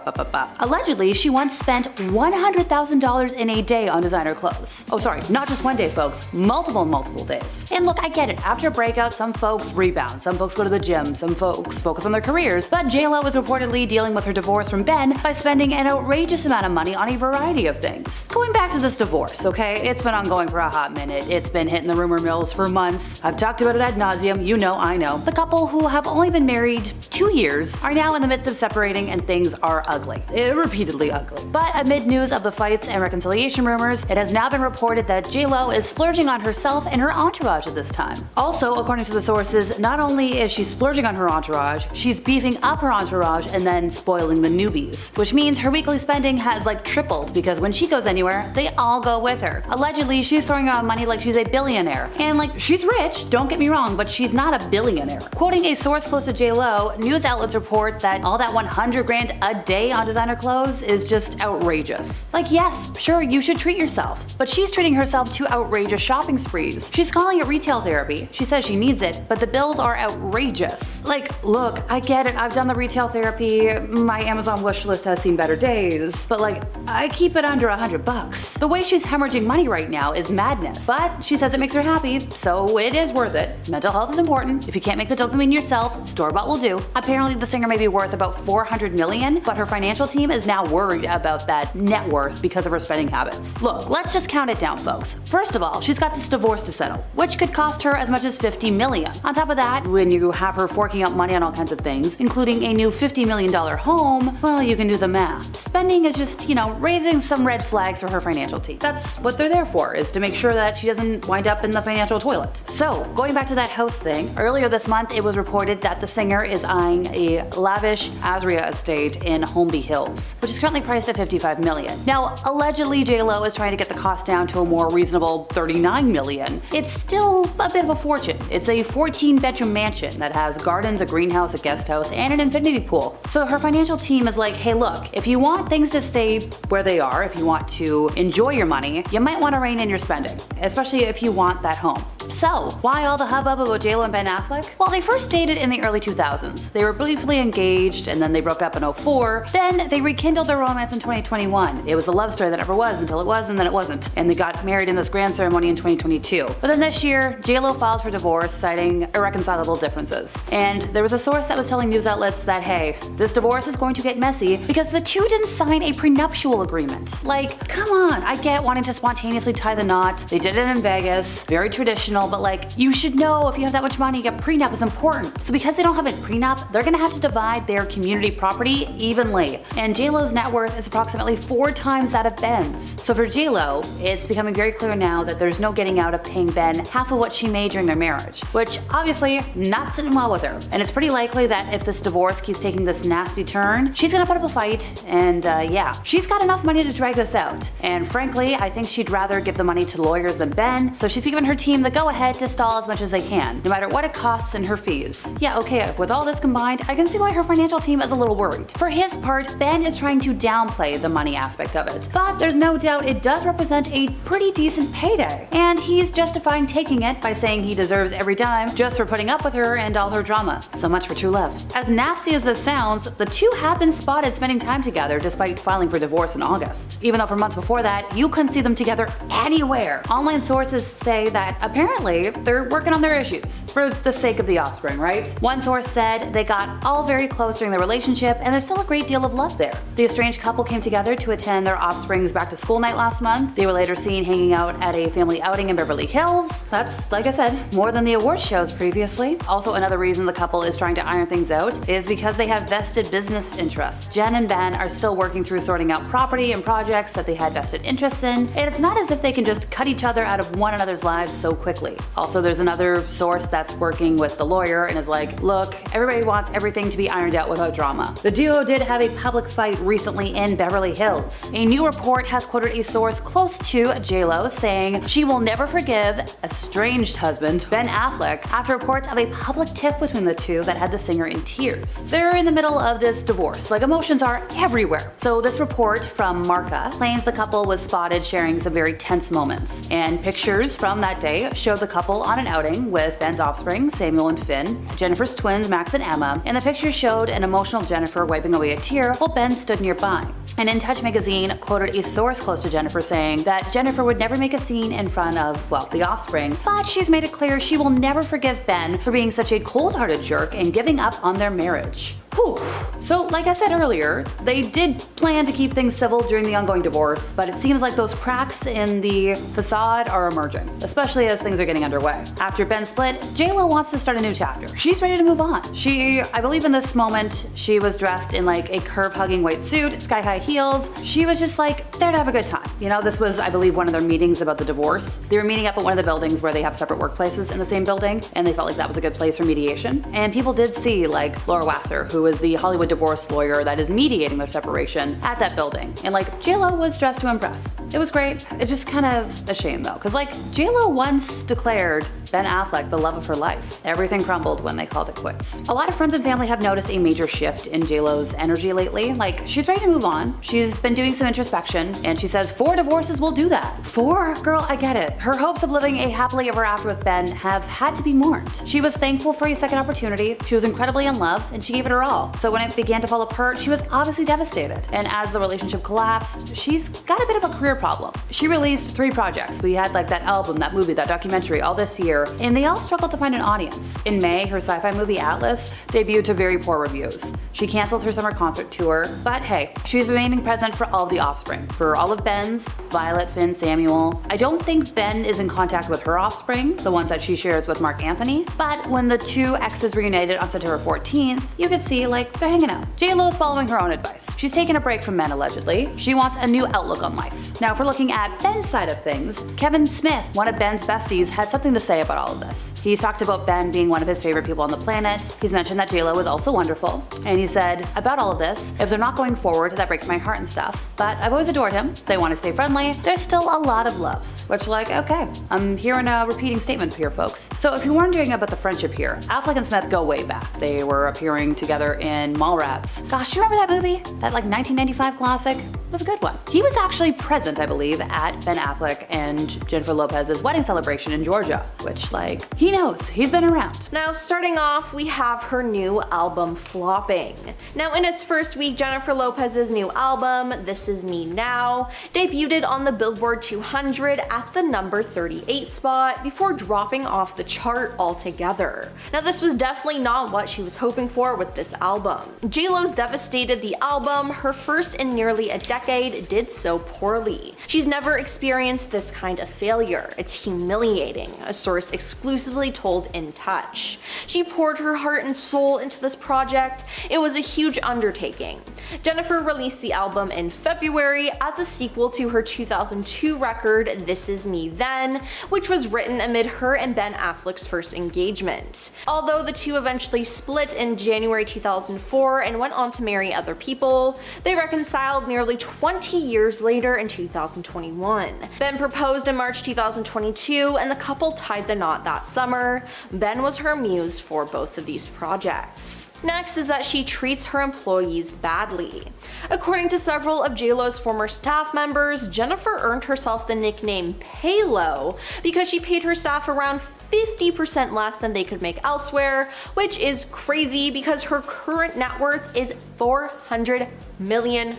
Allegedly, she once spent $100,000 in a day on designer clothes. Oh sorry, not just one day folks, multiple days. And look, I get it, after a breakout some folks rebound, some folks go to the gym, some folks focus on their careers, but J.Lo is reportedly dealing with her divorce from Ben by spending an outrageous amount of money on a variety of things. Going back to this divorce, okay, it's been ongoing for a hot minute, it's been hitting the rumor mills for months, I've talked about it ad nauseum, you know, I know. The couple, who have only been married 2 years, are now in the midst of separating and things are ugly. Repeatedly ugly. But amid news of the fights and reconciliation rumors, it has now been reported that J.Lo is splurging on herself and her entourage at this time. Also, according to the sources, not only is she splurging on her entourage, she's beefing up her entourage and then spoiling the newbies. Which means her weekly spending has like tripled because when she goes anywhere, they all go with her. Allegedly, she's throwing around money like she's a billionaire. And like, she's rich, don't get me wrong, but she's not a billionaire. Quoting a source close to J.Lo, news outlets report that all that 100 grand a day on designer clothes is just outrageous. Like yes, sure, you should treat yourself, but she's treating herself to outrageous shopping sprees. She's calling it retail therapy. She says she needs it, but the bills are outrageous. Like, look, I get it, I've done the retail therapy, my Amazon wish list has seen better days, but like, I keep it under $100. The way she's hemorrhaging money right now is madness, but she says it makes her happy, so it is worth it. Mental health is important. If you can't make the dopamine yourself, store-bought will do. Apparently the singer may be worth about $400 million, but her financial team is now worried about that net worth because of her spending habits. Look, let's just count it down, folks. First of all, she's got this divorce to settle, which could cost her as much as $50 million. On top of that, when you have her forking out money on all kinds of things, including a new $50 million home, well, you can do the math. Spending is just, you know, raising some red flags for her financial team. That's what they're there for, is to make sure that she doesn't wind up in the financial toilet. So, going back to that house thing, earlier this month it was reported that the singer is eyeing a lavish Azria estate in Holmby Hills, which is currently priced at $55 million. Now, allegedly J.Lo is trying to get the cost down to a more reasonable $39 million. It's still a bit of a fortune. It's a 14-bedroom mansion that has gardens, a greenhouse, a guest house, and an infinity pool. So her financial team is like, hey look, if you want things to stay where they are, if you want to enjoy your money, you might want to rein in your spending, especially if you want that home. So, why all the hubbub about J.Lo and Ben Affleck? Well, they first dated in the early 2000s. They were briefly engaged, and then they broke up in 2004. Then they rekindled their romance in 2021. It was a love story that never was until it was, and then it wasn't. And they got married in this grand ceremony in 2022. But then this year, J.Lo filed for divorce, citing irreconcilable differences. And there was a source that was telling news outlets that, hey, this divorce is going to get messy because the two didn't sign a prenuptial agreement. Like, come on, I get wanting to spontaneously tie the knot. They did it in Vegas, very traditional, but like, you should know if you have that much money, a prenup is important. So because they don't have a prenup, they're gonna have to divide their community property evenly. And J.Lo's net worth is approximately 4 times that of Ben's. So for J.Lo, it's becoming very clear now that there's no getting out of paying Ben half of what she made during their marriage, which obviously not sitting well with her. And it's pretty likely that if this divorce keeps taking this nasty turn, she's gonna put up a fight, and yeah, she's got enough money to drag this out. And frankly, I think she'd rather give the money to lawyers than Ben, so she's given her team the go-ahead to stall as much as they can, no matter what it costs in her fees. Yeah, okay, with all this combined, I can see why her financial team is a little worried. For his part, Ben is trying to downplay the money aspect of it, but there's no doubt it does represent a pretty decent payday, and he's justifying taking it by saying he deserves every dime just for putting up with her and all her drama. So much for true love. As nasty as this sounds, the two have been spotted spending time together despite filing for divorce in August. Even though for months before that, you couldn't see them together anywhere. Online sources say that apparently they're working on their issues for the sake of the offspring, right? One source said they got all very close during their relationship and there's still a great deal of love there. The estranged couple came together to attend their offspring's back to school night last month. They were later seen hanging out at a family outing in Beverly Hills. That's, like I said, more than the award shows previously. Also, another reason the couple is trying to iron things out is because they have vested business interests. Jen and Ben are still working through sorting out property and projects that they had vested interests in, and it's not as if they can just cut each other out of one another's lives so quickly. closely. Also, there's another source that's working with the lawyer and is like, look, everybody wants everything to be ironed out without drama. The duo did have a public fight recently in Beverly Hills. A new report has quoted a source close to J.Lo saying she will never forgive estranged husband Ben Affleck after reports of a public tiff between the two that had the singer in tears. They're in the middle of this divorce, like emotions are everywhere. So this report from Marca claims the couple was spotted sharing some very tense moments, and pictures from that day show the couple on an outing with Ben's offspring, Samuel and Finn, Jennifer's twins, Max and Emma, and the pictures showed an emotional Jennifer wiping away a tear while Ben stood nearby. And In Touch magazine quoted a source close to Jennifer saying that Jennifer would never make a scene in front of, well, the offspring, but she's made it clear she will never forgive Ben for being such a cold-hearted jerk and giving up on their marriage. Whew. So, like I said earlier, they did plan to keep things civil during the ongoing divorce, but it seems like those cracks in the facade are emerging, especially as things are getting underway. After Ben's split, J.Lo wants to start a new chapter. She's ready to move on. I believe in this moment, she was dressed in like a curve-hugging white suit, sky-high heels. She was just like there to have a good time. You know, this was, I believe, one of their meetings about the divorce. They were meeting up at one of the buildings where they have separate workplaces in the same building, and they felt like that was a good place for mediation. And people did see like Laura Wasser, who is the Hollywood divorce lawyer that is mediating their separation, at that building. And like J.Lo was dressed to impress. It was great. It's just kind of a shame though, because like J.Lo once declared Ben Affleck the love of her life. Everything crumbled when they called it quits. A lot of friends and family have noticed a major shift in J.Lo's energy lately. Like, she's ready to move on. She's been doing some introspection, and she says 4 divorces will do that. 4? Girl, I get it. Her hopes of living a happily ever after with Ben have had to be mourned. She was thankful for a second opportunity, she was incredibly in love, and she gave it her all. So when it began to fall apart, she was obviously devastated. And as the relationship collapsed, she's got a bit of a career problem. She released 3 projects. We had like that album, that movie, that documentary all this year, and they all struggled to find an audience. In May, her sci-fi movie Atlas debuted to very poor reviews. She canceled her summer concert tour, but hey, she's remaining present for all of the offspring. For all of Ben's, Violet, Finn, Samuel. I don't think Ben is in contact with her offspring, the ones that she shares with Mark Anthony, but when the 2 exes reunited on September 14th, you could see like they're hanging out. J.Lo is following her own advice. She's taken a break from men allegedly. She wants a new outlook on life. Now if we're looking at Ben's side of things, Kevin Smith, one of Ben's besties, had something to say about all of this. He's talked about Ben being one of his favorite people on the planet. He's mentioned that J.Lo is also wonderful. And he said, about all of this, if they're not going forward, that breaks my heart and stuff. But I've always adored him. They want to stay friendly. There's still a lot of love. Which like, okay, I'm hearing a repeating statement here, folks. So if you're wondering about the friendship here, Affleck and Smith go way back. They were appearing together in Mallrats. Gosh, you remember that movie? That like 1995 classic? It was a good one. He was actually present, I believe, at Ben Affleck and Jennifer Lopez's wedding celebration in Georgia, which like, he knows, he's been around. Now starting off, we have her new album flopping. Now in its first week, Jennifer Lopez's new album, This Is Me Now, debuted on the Billboard 200 at the number 38 spot before dropping off the chart altogether. Now this was definitely not what she was hoping for with this album. J.Lo's devastated the album, her first in nearly a decade, did so poorly. She's never experienced this kind of failure. It's humiliating, a source exclusively told In Touch. She poured her heart and soul into this project. It was a huge undertaking. Jennifer released the album in February as a sequel to her 2002 record This Is Me Then, which was written amid her and Ben Affleck's first engagement. Although the two eventually split in January 2004 and went on to marry other people, they reconciled nearly 20 years later in 2021. Ben proposed in March 2022 and the couple tied the knot that summer. Ben was her muse for both of these projects. Next is that she treats her employees badly. According to several of J.Lo's former staff members, Jennifer earned herself the nickname Paylow because she paid her staff around 50% less than they could make elsewhere, which is crazy because her current net worth is $400 million.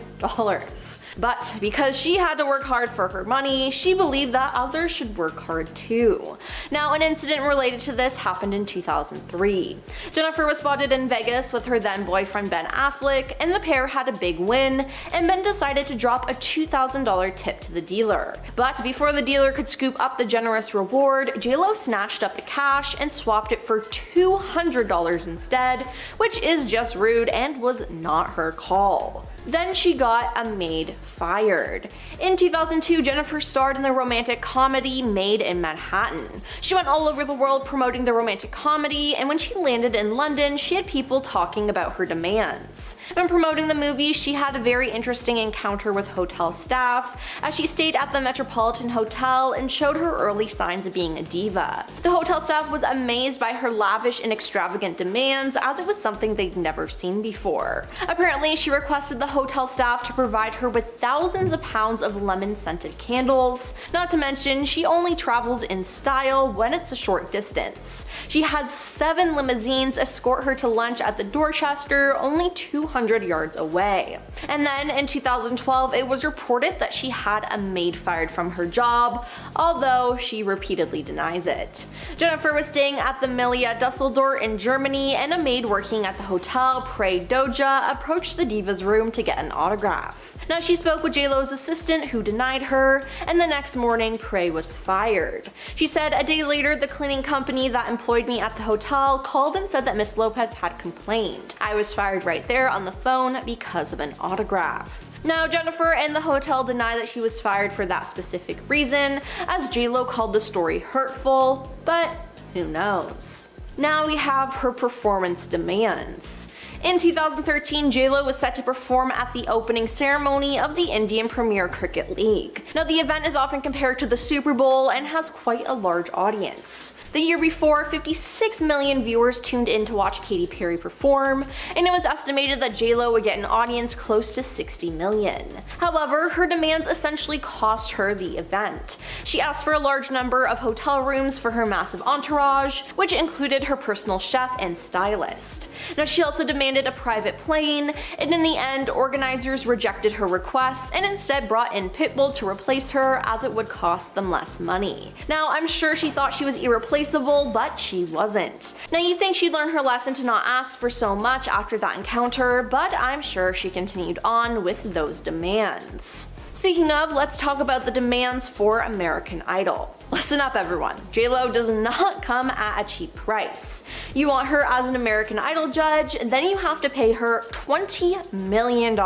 But because she had to work hard for her money, she believed that others should work hard too. Now, an incident related to this happened in 2003. Jennifer was spotted in Vegas with her then boyfriend Ben Affleck, and the pair had a big win, and Ben decided to drop a $2,000 tip to the dealer. But before the dealer could scoop up the generous reward, J.Lo snatched up the cash and swapped it for $200 instead, which is just rude and was not her call. Then she got a maid fired. In 2002, Jennifer starred in the romantic comedy Made in Manhattan. She went all over the world promoting the romantic comedy, and when she landed in London, she had people talking about her demands. When promoting the movie, she had a very interesting encounter with hotel staff, as she stayed at the Metropolitan Hotel and showed her early signs of being a diva. The hotel staff was amazed by her lavish and extravagant demands, as it was something they'd never seen before. Apparently, she requested the hotel staff to provide her with thousands of pounds of lemon-scented candles. Not to mention, she only travels in style when it's a short distance. She had 7 limousines escort her to lunch at the Dorchester, only 200 yards away. And then in 2012, it was reported that she had a maid fired from her job, although she repeatedly denies it. Jennifer was staying at the Melia Dusseldorf in Germany, and a maid working at the hotel Prey Doja approached the diva's room to get an autograph. Now, she spoke with J.Lo's assistant, who denied her, and the next morning Prey was fired. She said, "A day later, the cleaning company that employed me at the hotel called and said that Miss Lopez had complained. I was fired right there on the phone because of an autograph." Now, Jennifer and the hotel deny that she was fired for that specific reason, as J.Lo called the story hurtful, but who knows? Now we have her performance demands. In 2013, J.Lo was set to perform at the opening ceremony of the Indian Premier Cricket League. Now, the event is often compared to the Super Bowl and has quite a large audience. The year before, 56 million viewers tuned in to watch Katy Perry perform, and it was estimated that J.Lo would get an audience close to 60 million. However, her demands essentially cost her the event. She asked for a large number of hotel rooms for her massive entourage, which included her personal chef and stylist. Now, she also demanded a private plane, and in the end, organizers rejected her requests and instead brought in Pitbull to replace her, as it would cost them less money. Now, I'm sure she thought she was irreplaceable, but she wasn't. Now, you'd think she'd learn her lesson to not ask for so much after that encounter, but I'm sure she continued on with those demands. Speaking of, let's talk about the demands for American Idol. Listen up, everyone. J.Lo does not come at a cheap price. You want her as an American Idol judge, then you have to pay her $20 million,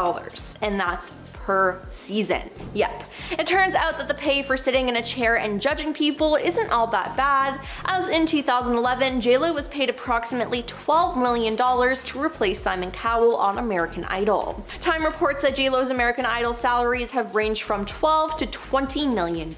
and that's per season. Yep. It turns out that the pay for sitting in a chair and judging people isn't all that bad, as in 2011, J.Lo was paid approximately $12 million to replace Simon Cowell on American Idol. Time reports that J.Lo's American Idol salaries have ranged from $12 to $20 million.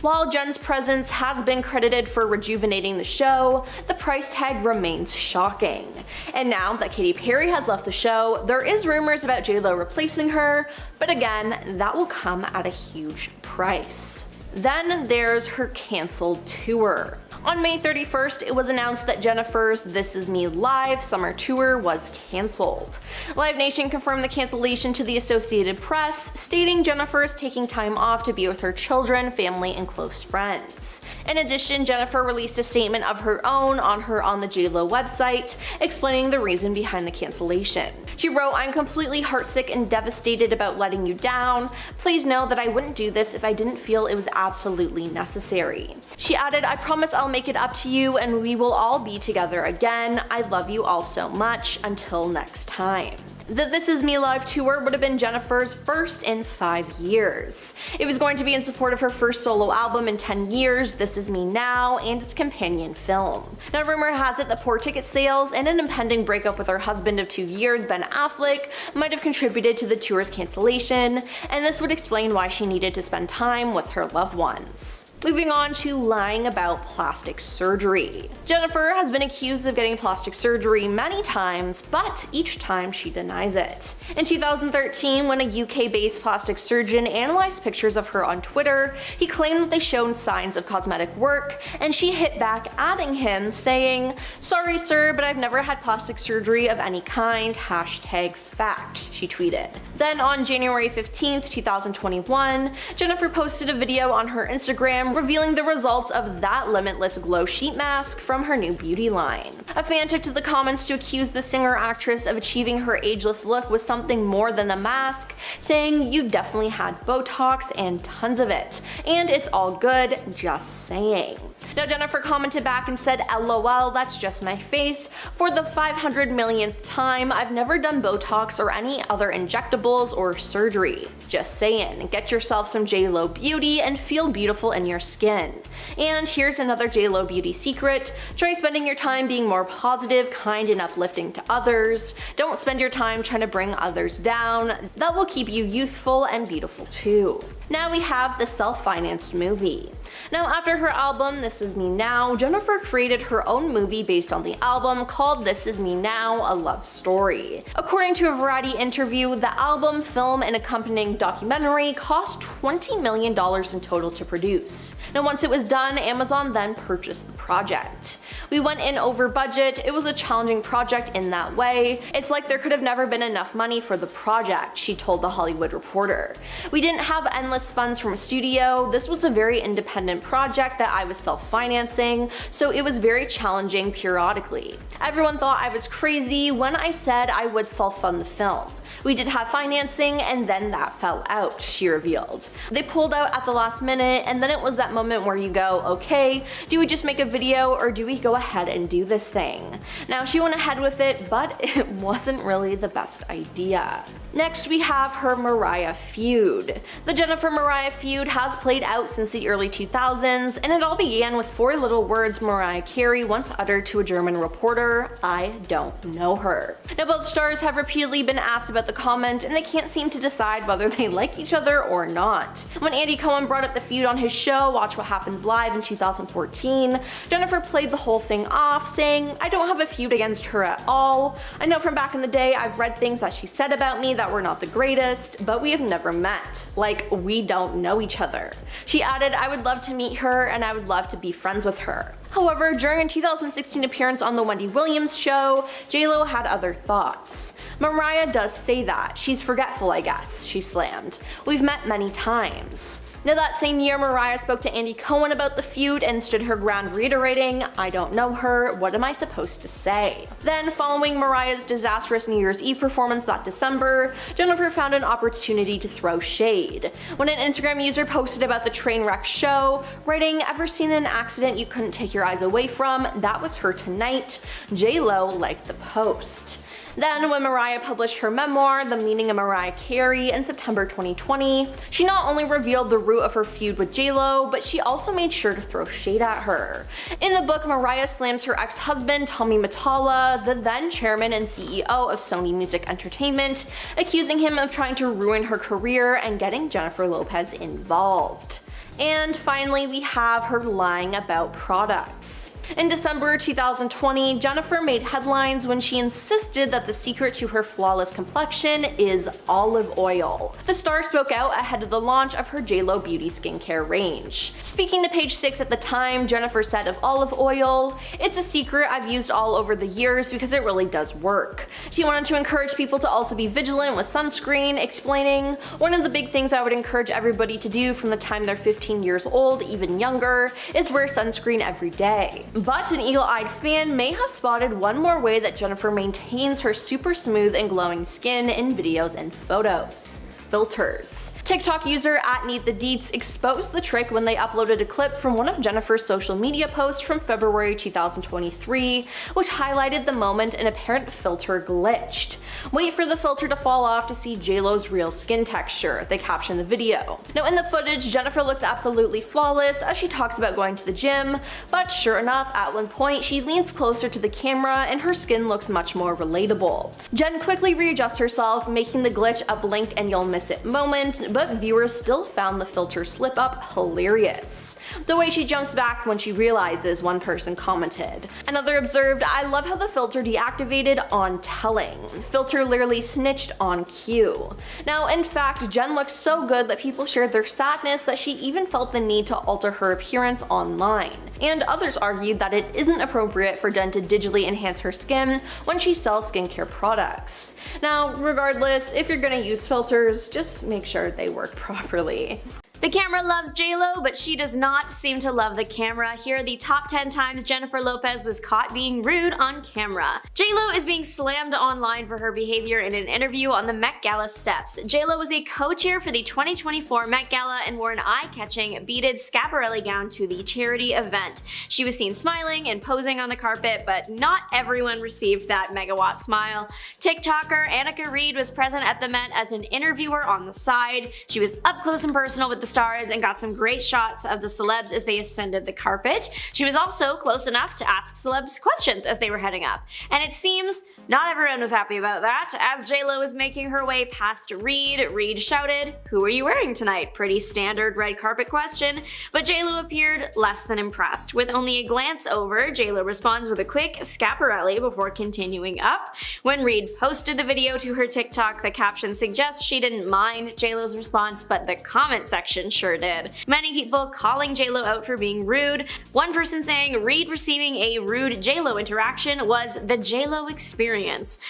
While Jen's presence has been credited for rejuvenating the show, the price tag remains shocking. And now that Katy Perry has left the show, there is rumors about J.Lo replacing her, but again, that will come at a huge price. Then there's her canceled tour. On May 31st, it was announced that Jennifer's This Is Me Live summer tour was cancelled. Live Nation confirmed the cancellation to the Associated Press, stating Jennifer is taking time off to be with her children, family, and close friends. In addition, Jennifer released a statement of her own on the J.Lo website, explaining the reason behind the cancellation. She wrote, "I'm completely heartsick and devastated about letting you down. Please know that I wouldn't do this if I didn't feel it was absolutely necessary." She added, "I promise I'll make it up to you and we will all be together again. I love you all so much. Until next time." The This Is Me Live tour would have been Jennifer's first in 5 years. It was going to be in support of her first solo album in 10 years, This Is Me Now, and its companion film. Now, rumor has it that poor ticket sales and an impending breakup with her husband of 2 years, Ben Affleck, might have contributed to the tour's cancellation, and this would explain why she needed to spend time with her loved ones. Moving on to lying about plastic surgery. Jennifer has been accused of getting plastic surgery many times, but each time she denies it. In 2013, when a UK-based plastic surgeon analyzed pictures of her on Twitter, he claimed that they showed signs of cosmetic work, and she hit back adding him, saying, "Sorry sir, but I've never had plastic surgery of any kind, #fact," she tweeted. Then on January 15th, 2021, Jennifer posted a video on her Instagram revealing the results of that Limitless Glow sheet mask from her new beauty line. A fan took to the comments to accuse the singer-actress of achieving her ageless look with something more than a mask, saying, "You definitely had Botox and tons of it, and it's all good, just saying." Now Jennifer commented back and said, "LOL, that's just my face. For the 500 millionth time, I've never done Botox or any other injectables or surgery. Just saying, get yourself some J.Lo beauty and feel beautiful in your skin. And here's another J.Lo beauty secret. Try spending your time being more positive, kind, and uplifting to others. Don't spend your time trying to bring others down. That will keep you youthful and beautiful too." Now we have the self-financed movie. Now after her album This Is Me Now, Jennifer created her own movie based on the album called This Is Me Now, A Love Story. According to a Variety interview, the album, film, and accompanying documentary cost $20 million in total to produce. Now once it was done, Amazon then purchased the project. "We went in over budget. It was a challenging project in that way. It's like there could have never been enough money for the project," she told The Hollywood Reporter. "We didn't have endless funds from a studio. This was a very independent project that I was self-financing, so it was very challenging periodically. Everyone thought I was crazy when I said I would self-fund the film. We did have financing and then that fell out," she revealed. "They pulled out at the last minute, and then it was that moment where you go, okay, do we just make a video or do we go ahead and do this thing?" Now she went ahead with it, but it wasn't really the best idea. Next, we have her Mariah feud. The Jennifer-Mariah feud has played out since the early 2000s, and it all began with 4 little words Mariah Carey once uttered to a German reporter: "I don't know her." Now both stars have repeatedly been asked about the comment, and they can't seem to decide whether they like each other or not. When Andy Cohen brought up the feud on his show Watch What Happens Live in 2014, Jennifer played the whole thing off, saying, "I don't have a feud against her at all. I know from back in the day I've read things that she said about me that were not the greatest, but we have never met. Like, we don't know each other." She added, "I would love to meet her and I would love to be friends with her." However, during a 2016 appearance on The Wendy Williams Show, J.Lo had other thoughts. "Mariah does say that. She's forgetful, I guess," she slammed. "We've met many times." Now that same year, Mariah spoke to Andy Cohen about the feud and stood her ground, reiterating, "I don't know her, what am I supposed to say?" Then, following Mariah's disastrous New Year's Eve performance that December, Jennifer found an opportunity to throw shade. When an Instagram user posted about the train wreck show, writing, "Ever seen an accident you couldn't take your eyes away from? That was her tonight." J.Lo liked the post. Then, when Mariah published her memoir, The Meaning of Mariah Carey, in September 2020, she not only revealed the root of her feud with J.Lo, but she also made sure to throw shade at her. In the book, Mariah slams her ex-husband, Tommy Mottola, the then chairman and CEO of Sony Music Entertainment, accusing him of trying to ruin her career and getting Jennifer Lopez involved. And finally, we have her lying about products. In December 2020, Jennifer made headlines when she insisted that the secret to her flawless complexion is olive oil. The star spoke out ahead of the launch of her J.Lo beauty skincare range. Speaking to Page 6 at the time, Jennifer said of olive oil, "It's a secret I've used all over the years because it really does work." She wanted to encourage people to also be vigilant with sunscreen, explaining, "One of the big things I would encourage everybody to do from the time they're 15 years old, even younger, is wear sunscreen every day." But an eagle-eyed fan may have spotted one more way that Jennifer maintains her super smooth and glowing skin in videos and photos: filters. TikTok user @NeatTheDeets exposed the trick when they uploaded a clip from one of Jennifer's social media posts from February 2023, which highlighted the moment an apparent filter glitched. "Wait for the filter to fall off to see J.Lo's real skin texture," they captioned the video. Now in the footage, Jennifer looks absolutely flawless as she talks about going to the gym, but sure enough, at one point she leans closer to the camera and her skin looks much more relatable. Jen quickly readjusts herself, making the glitch a blink and you'll miss it moment, but viewers still found the filter slip up hilarious. The way she jumps back when she realizes, one person commented. Another observed, "I love how the filter deactivated on telling. Filter literally snitched on cue." Now in fact, Jen looked so good that people shared their sadness that she even felt the need to alter her appearance online. And others argued that it isn't appropriate for Jen to digitally enhance her skin when she sells skincare products. Now regardless, if you're gonna use filters, just make sure they work properly. The camera loves J.Lo, but she does not seem to love the camera. Here are the top 10 times Jennifer Lopez was caught being rude on camera. J.Lo is being slammed online for her behavior in an interview on the Met Gala steps. J.Lo was a co-chair for the 2024 Met Gala and wore an eye-catching beaded Schiaparelli gown to the charity event. She was seen smiling and posing on the carpet, but not everyone received that megawatt smile. TikToker Annika Reed was present at the Met as an interviewer on the side. She was up close and personal with the stars and got some great shots of the celebs as they ascended the carpet. She was also close enough to ask celebs questions as they were heading up. And it seems not everyone was happy about that. As J.Lo was making her way past Reed, Reed shouted, "Who are you wearing tonight?" Pretty standard red carpet question, but J.Lo appeared less than impressed. With only a glance over, J.Lo responds with a quick Schiaparelli before continuing up. When Reed posted the video to her TikTok, the caption suggests she didn't mind J.Lo's response, but the comment section sure did. Many people calling J.Lo out for being rude. One person saying Reed receiving a rude J.Lo interaction was the J.Lo experience.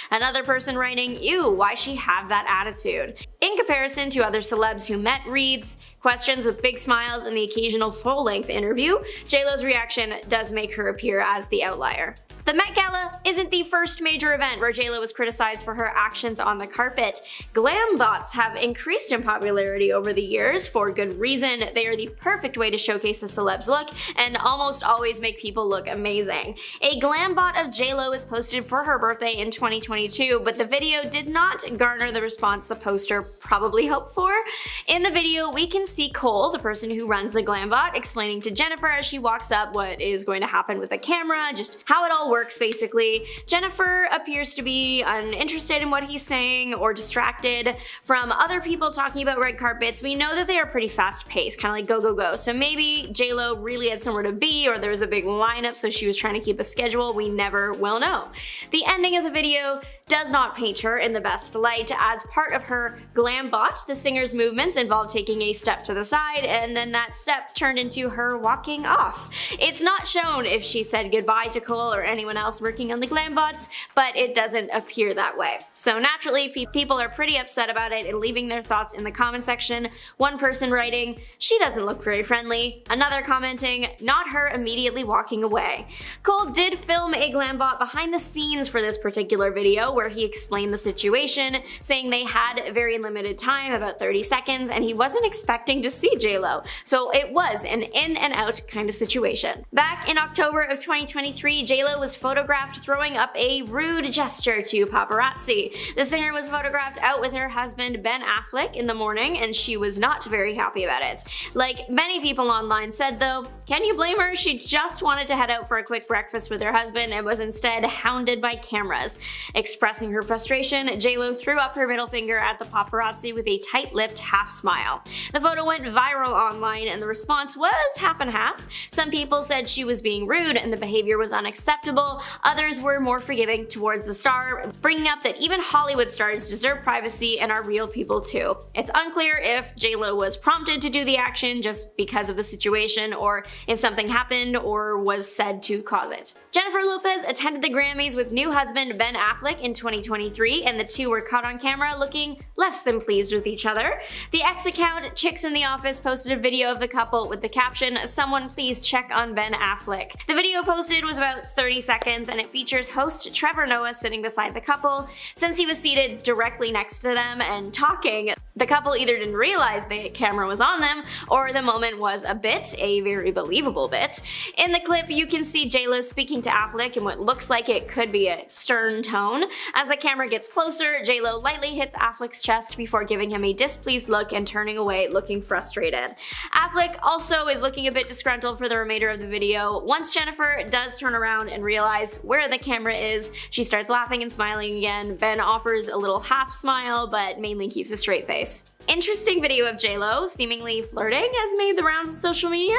Another person writing, "Ew, why she have that attitude?" In comparison to other celebs who met Reed's questions with big smiles and the occasional full-length interview, J.Lo's reaction does make her appear as the outlier. The Met Gala isn't the first major event where J.Lo was criticized for her actions on the carpet. Glam bots have increased in popularity over the years for good reason. They are the perfect way to showcase a celeb's look and almost always make people look amazing. A glam bot of J.Lo was posted for her birthday in 2022, but the video did not garner the response the poster probably hoped for. In the video, we can see Cole, the person who runs the glam bot, explaining to Jennifer as she walks up what is going to happen with the camera, just how it all works basically. Jennifer appears to be uninterested in what he's saying or distracted. From other people talking about red carpets, we know that they are pretty fast paced, kind of like go go go. So maybe J.Lo really had somewhere to be, or there was a big lineup so she was trying to keep a schedule. We never will know. The ending of the video does not paint her in the best light. As part of her glam bot, the singer's movements involved taking a step to the side, and then that step turned into her walking off. It's not shown if she said goodbye to Cole or anyone else working on the glam bots, but it doesn't appear that way. So naturally, people are pretty upset about it and leaving their thoughts in the comment section. One person writing, "She doesn't look very friendly." Another commenting, "Not her immediately walking away." Cole did film a glam bot behind the scenes for this particular video where he explained the situation, saying they had very limited time, about 30 seconds, and he wasn't expecting to see J.Lo. So it was an in and out kind of situation. Back in October of 2023, J.Lo was photographed throwing up a rude gesture to paparazzi. The singer was photographed out with her husband Ben Affleck in the morning, and she was not very happy about it. Like many people online said though, can you blame her? She just wanted to head out for a quick breakfast with her husband and was instead hounded by cameras. Expressing her frustration, J.Lo threw up her middle finger at the paparazzi with a tight-lipped half smile. The photo went viral online and the response was half and half. Some people said she was being rude and the behavior was unacceptable. Others were more forgiving towards the star, bringing up that even Hollywood stars deserve privacy and are real people too. It's unclear if J.Lo was prompted to do the action just because of the situation, or if something happened or was said to cause it. Jennifer Lopez attended the Grammys with new husband Ben Affleck in 2023, and the two were caught on camera looking less than pleased with each other. The X account Chicks in the Office posted a video of the couple with the caption, "Someone please check on Ben Affleck." The video posted was about 30 seconds and it features host Trevor Noah sitting beside the couple. Since he was seated directly next to them and talking, the couple either didn't realize the camera was on them or the moment was a very believable bit. In the clip, you can see J.Lo speaking to Affleck in what looks like it could be a stern tone. As the camera gets closer, J.Lo lightly hits Affleck's chest before giving him a displeased look and turning away looking frustrated. Affleck also is looking a bit disgruntled for the remainder of the video. Once Jennifer does turn around and realize where the camera is, she starts laughing and smiling again. Ben offers a little half smile, but mainly keeps a straight face. Interesting video of J.Lo seemingly flirting has made the rounds on social media.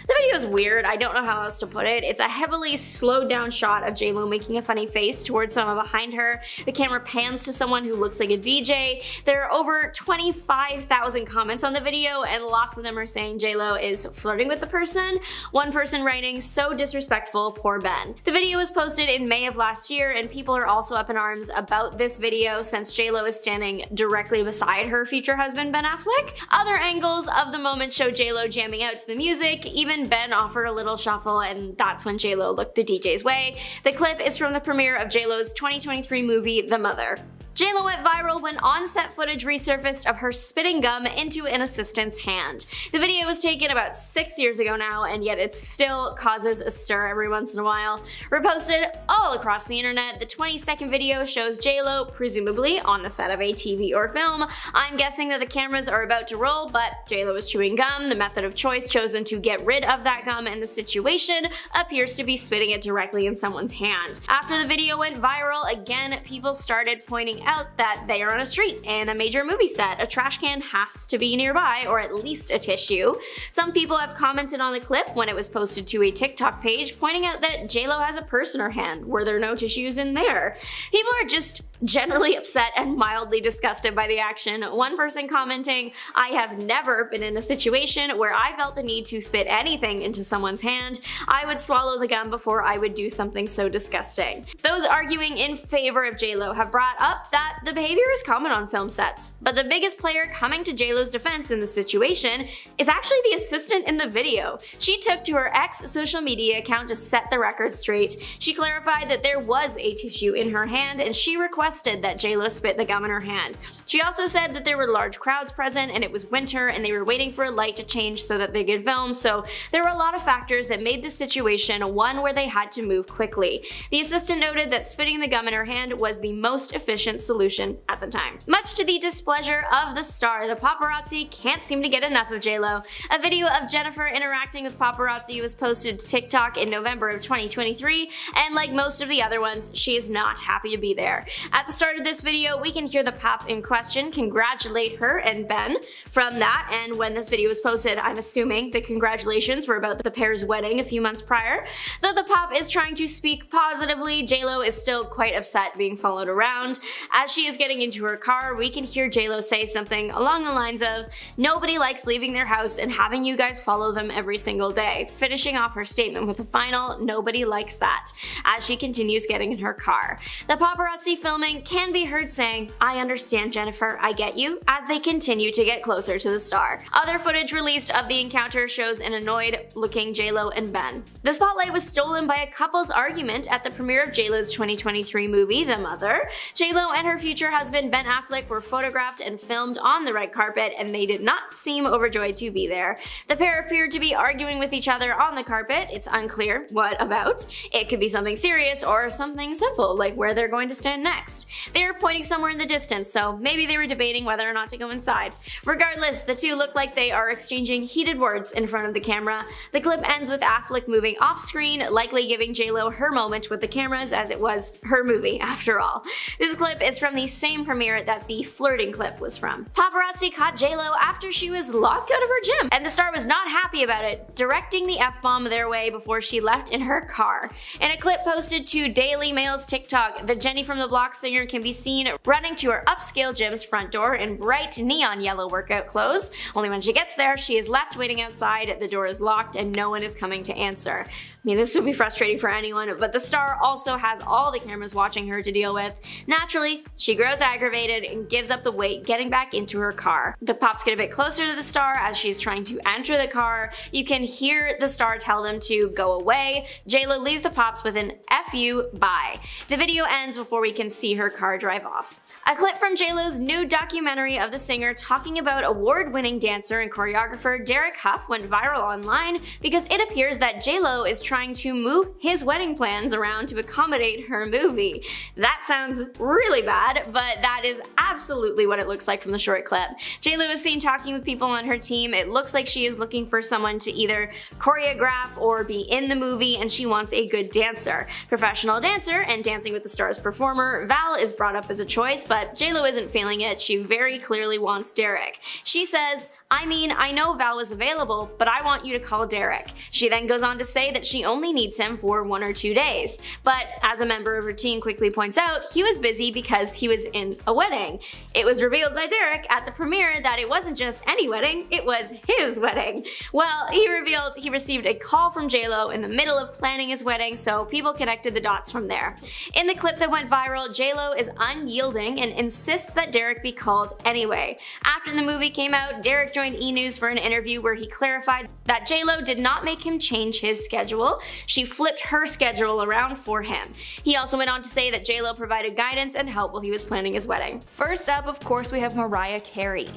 The video is weird, I don't know how else to put it. It's a heavily slowed down shot of J.Lo making a funny face towards someone behind her. The camera pans to someone who looks like a DJ. There are over 25,000 comments on the video and lots of them are saying J.Lo is flirting with the person. One person writing, "So disrespectful, poor Ben." The video was posted in May of last year and people are also up in arms about this video since J.Lo is standing directly beside her future husband husband Ben Affleck. Other angles of the moment show J.Lo jamming out to the music, even Ben offered a little shuffle, and that's when J.Lo looked the DJ's way. The clip is from the premiere of J.Lo's 2023 movie, The Mother. J.Lo went viral when on-set footage resurfaced of her spitting gum into an assistant's hand. The video was taken about 6 years ago now, and yet it still causes a stir every once in a while. Reposted all across the internet, the 20-second video shows J.Lo, presumably on the set of a TV or film. I'm guessing that the cameras are about to roll, but J.Lo is chewing gum. The method of choice chosen to get rid of that gum in the situation appears to be spitting it directly in someone's hand. After the video went viral, again, people started pointing out that they are on a street and a major movie set. A trash can has to be nearby, or at least a tissue. Some people have commented on the clip when it was posted to a TikTok page, pointing out that J.Lo has a purse in her hand. Were there no tissues in there? People are just generally upset and mildly disgusted by the action. One person commenting, "I have never been in a situation where I felt the need to spit anything into someone's hand. I would swallow the gum before I would do something so disgusting." Those arguing in favor of J.Lo have brought up that the behavior is common on film sets, but the biggest player coming to J.Lo's defense in the situation is actually the assistant in the video. She took to her ex social media account to set the record straight. She clarified that there was a tissue in her hand, and she requested that J.Lo spit the gum in her hand. She also said that there were large crowds present and it was winter and they were waiting for a light to change so that they could film, so there were a lot of factors that made this situation one where they had to move quickly. The assistant noted that spitting the gum in her hand was the most efficient solution at the time. Much to the displeasure of the star, the paparazzi can't seem to get enough of J.Lo. A video of Jennifer interacting with paparazzi was posted to TikTok in November of 2023, and like most of the other ones, she is not happy to be there. At the start of this video, we can hear the pop in question congratulate her and Ben from that, and when this video was posted, I'm assuming the congratulations were about the pair's wedding a few months prior. Though the pop is trying to speak positively, J.Lo is still quite upset being followed around. As she is getting into her car, we can hear J.Lo say something along the lines of, "Nobody likes leaving their house and having you guys follow them every single day," finishing off her statement with a final, "Nobody likes that," as she continues getting in her car. The paparazzi filming can be heard saying, "I understand, Jennifer, I get you," as they continue to get closer to the star. Other footage released of the encounter shows an annoyed-looking J.Lo and Ben. The spotlight was stolen by a couple's argument at the premiere of J.Lo's 2023 movie, The Mother. J.Lo and her future husband Ben Affleck were photographed and filmed on the red carpet, and they did not seem overjoyed to be there. The pair appeared to be arguing with each other on the carpet. It's unclear what about. It could be something serious or something simple, like where they're going to stand next. They were pointing somewhere in the distance, so maybe they were debating whether or not to go inside. Regardless, the two look like they are exchanging heated words in front of the camera. The clip ends with Affleck moving off screen, likely giving J.Lo her moment with the cameras, as it was her movie after all. This clip is from the same premiere that the flirting clip was from. Paparazzi caught J.Lo after she was locked out of her gym, and the star was not happy about it, directing the F-bomb their way before she left in her car. In a clip posted to Daily Mail's TikTok, the Jenny from the Block singer can be seen running to her upscale gym's front door in bright neon yellow workout clothes. Only when she gets there, she is left waiting outside, the door is locked, and no one is coming to answer. I mean, this would be frustrating for anyone, but the star also has all the cameras watching her to deal with. Naturally, she grows aggravated and gives up the wait, getting back into her car. The pops get a bit closer to the star as she's trying to enter the car. You can hear the star tell them to go away. J.Lo leaves the pops with an "F you, bye." The video ends before we can see her car drive off. A clip from J.Lo's new documentary of the singer talking about award-winning dancer and choreographer Derek Hough went viral online because it appears that J.Lo is trying to move his wedding plans around to accommodate her movie. That sounds really bad, but that is absolutely what it looks like from the short clip. J.Lo is seen talking with people on her team. It looks like she is looking for someone to either choreograph or be in the movie, and she wants a good dancer. Professional dancer and Dancing with the Stars performer Val is brought up as a choice, but J.Lo isn't feeling it. She very clearly wants Derek. She says, "I mean, I know Val was available, but I want you to call Derek." She then goes on to say that she only needs him for 1 or 2 days. But as a member of her team quickly points out, he was busy because he was in a wedding. It was revealed by Derek at the premiere that it wasn't just any wedding, it was his wedding. Well, he revealed he received a call from J.Lo in the middle of planning his wedding, so people connected the dots from there. In the clip that went viral, J.Lo is unyielding and insists that Derek be called anyway. After the movie came out, Derek joined E! News for an interview where he clarified that J.Lo did not make him change his schedule, she flipped her schedule around for him. He also went on to say that J.Lo provided guidance and help while he was planning his wedding. First up, of course, we have Mariah Carey.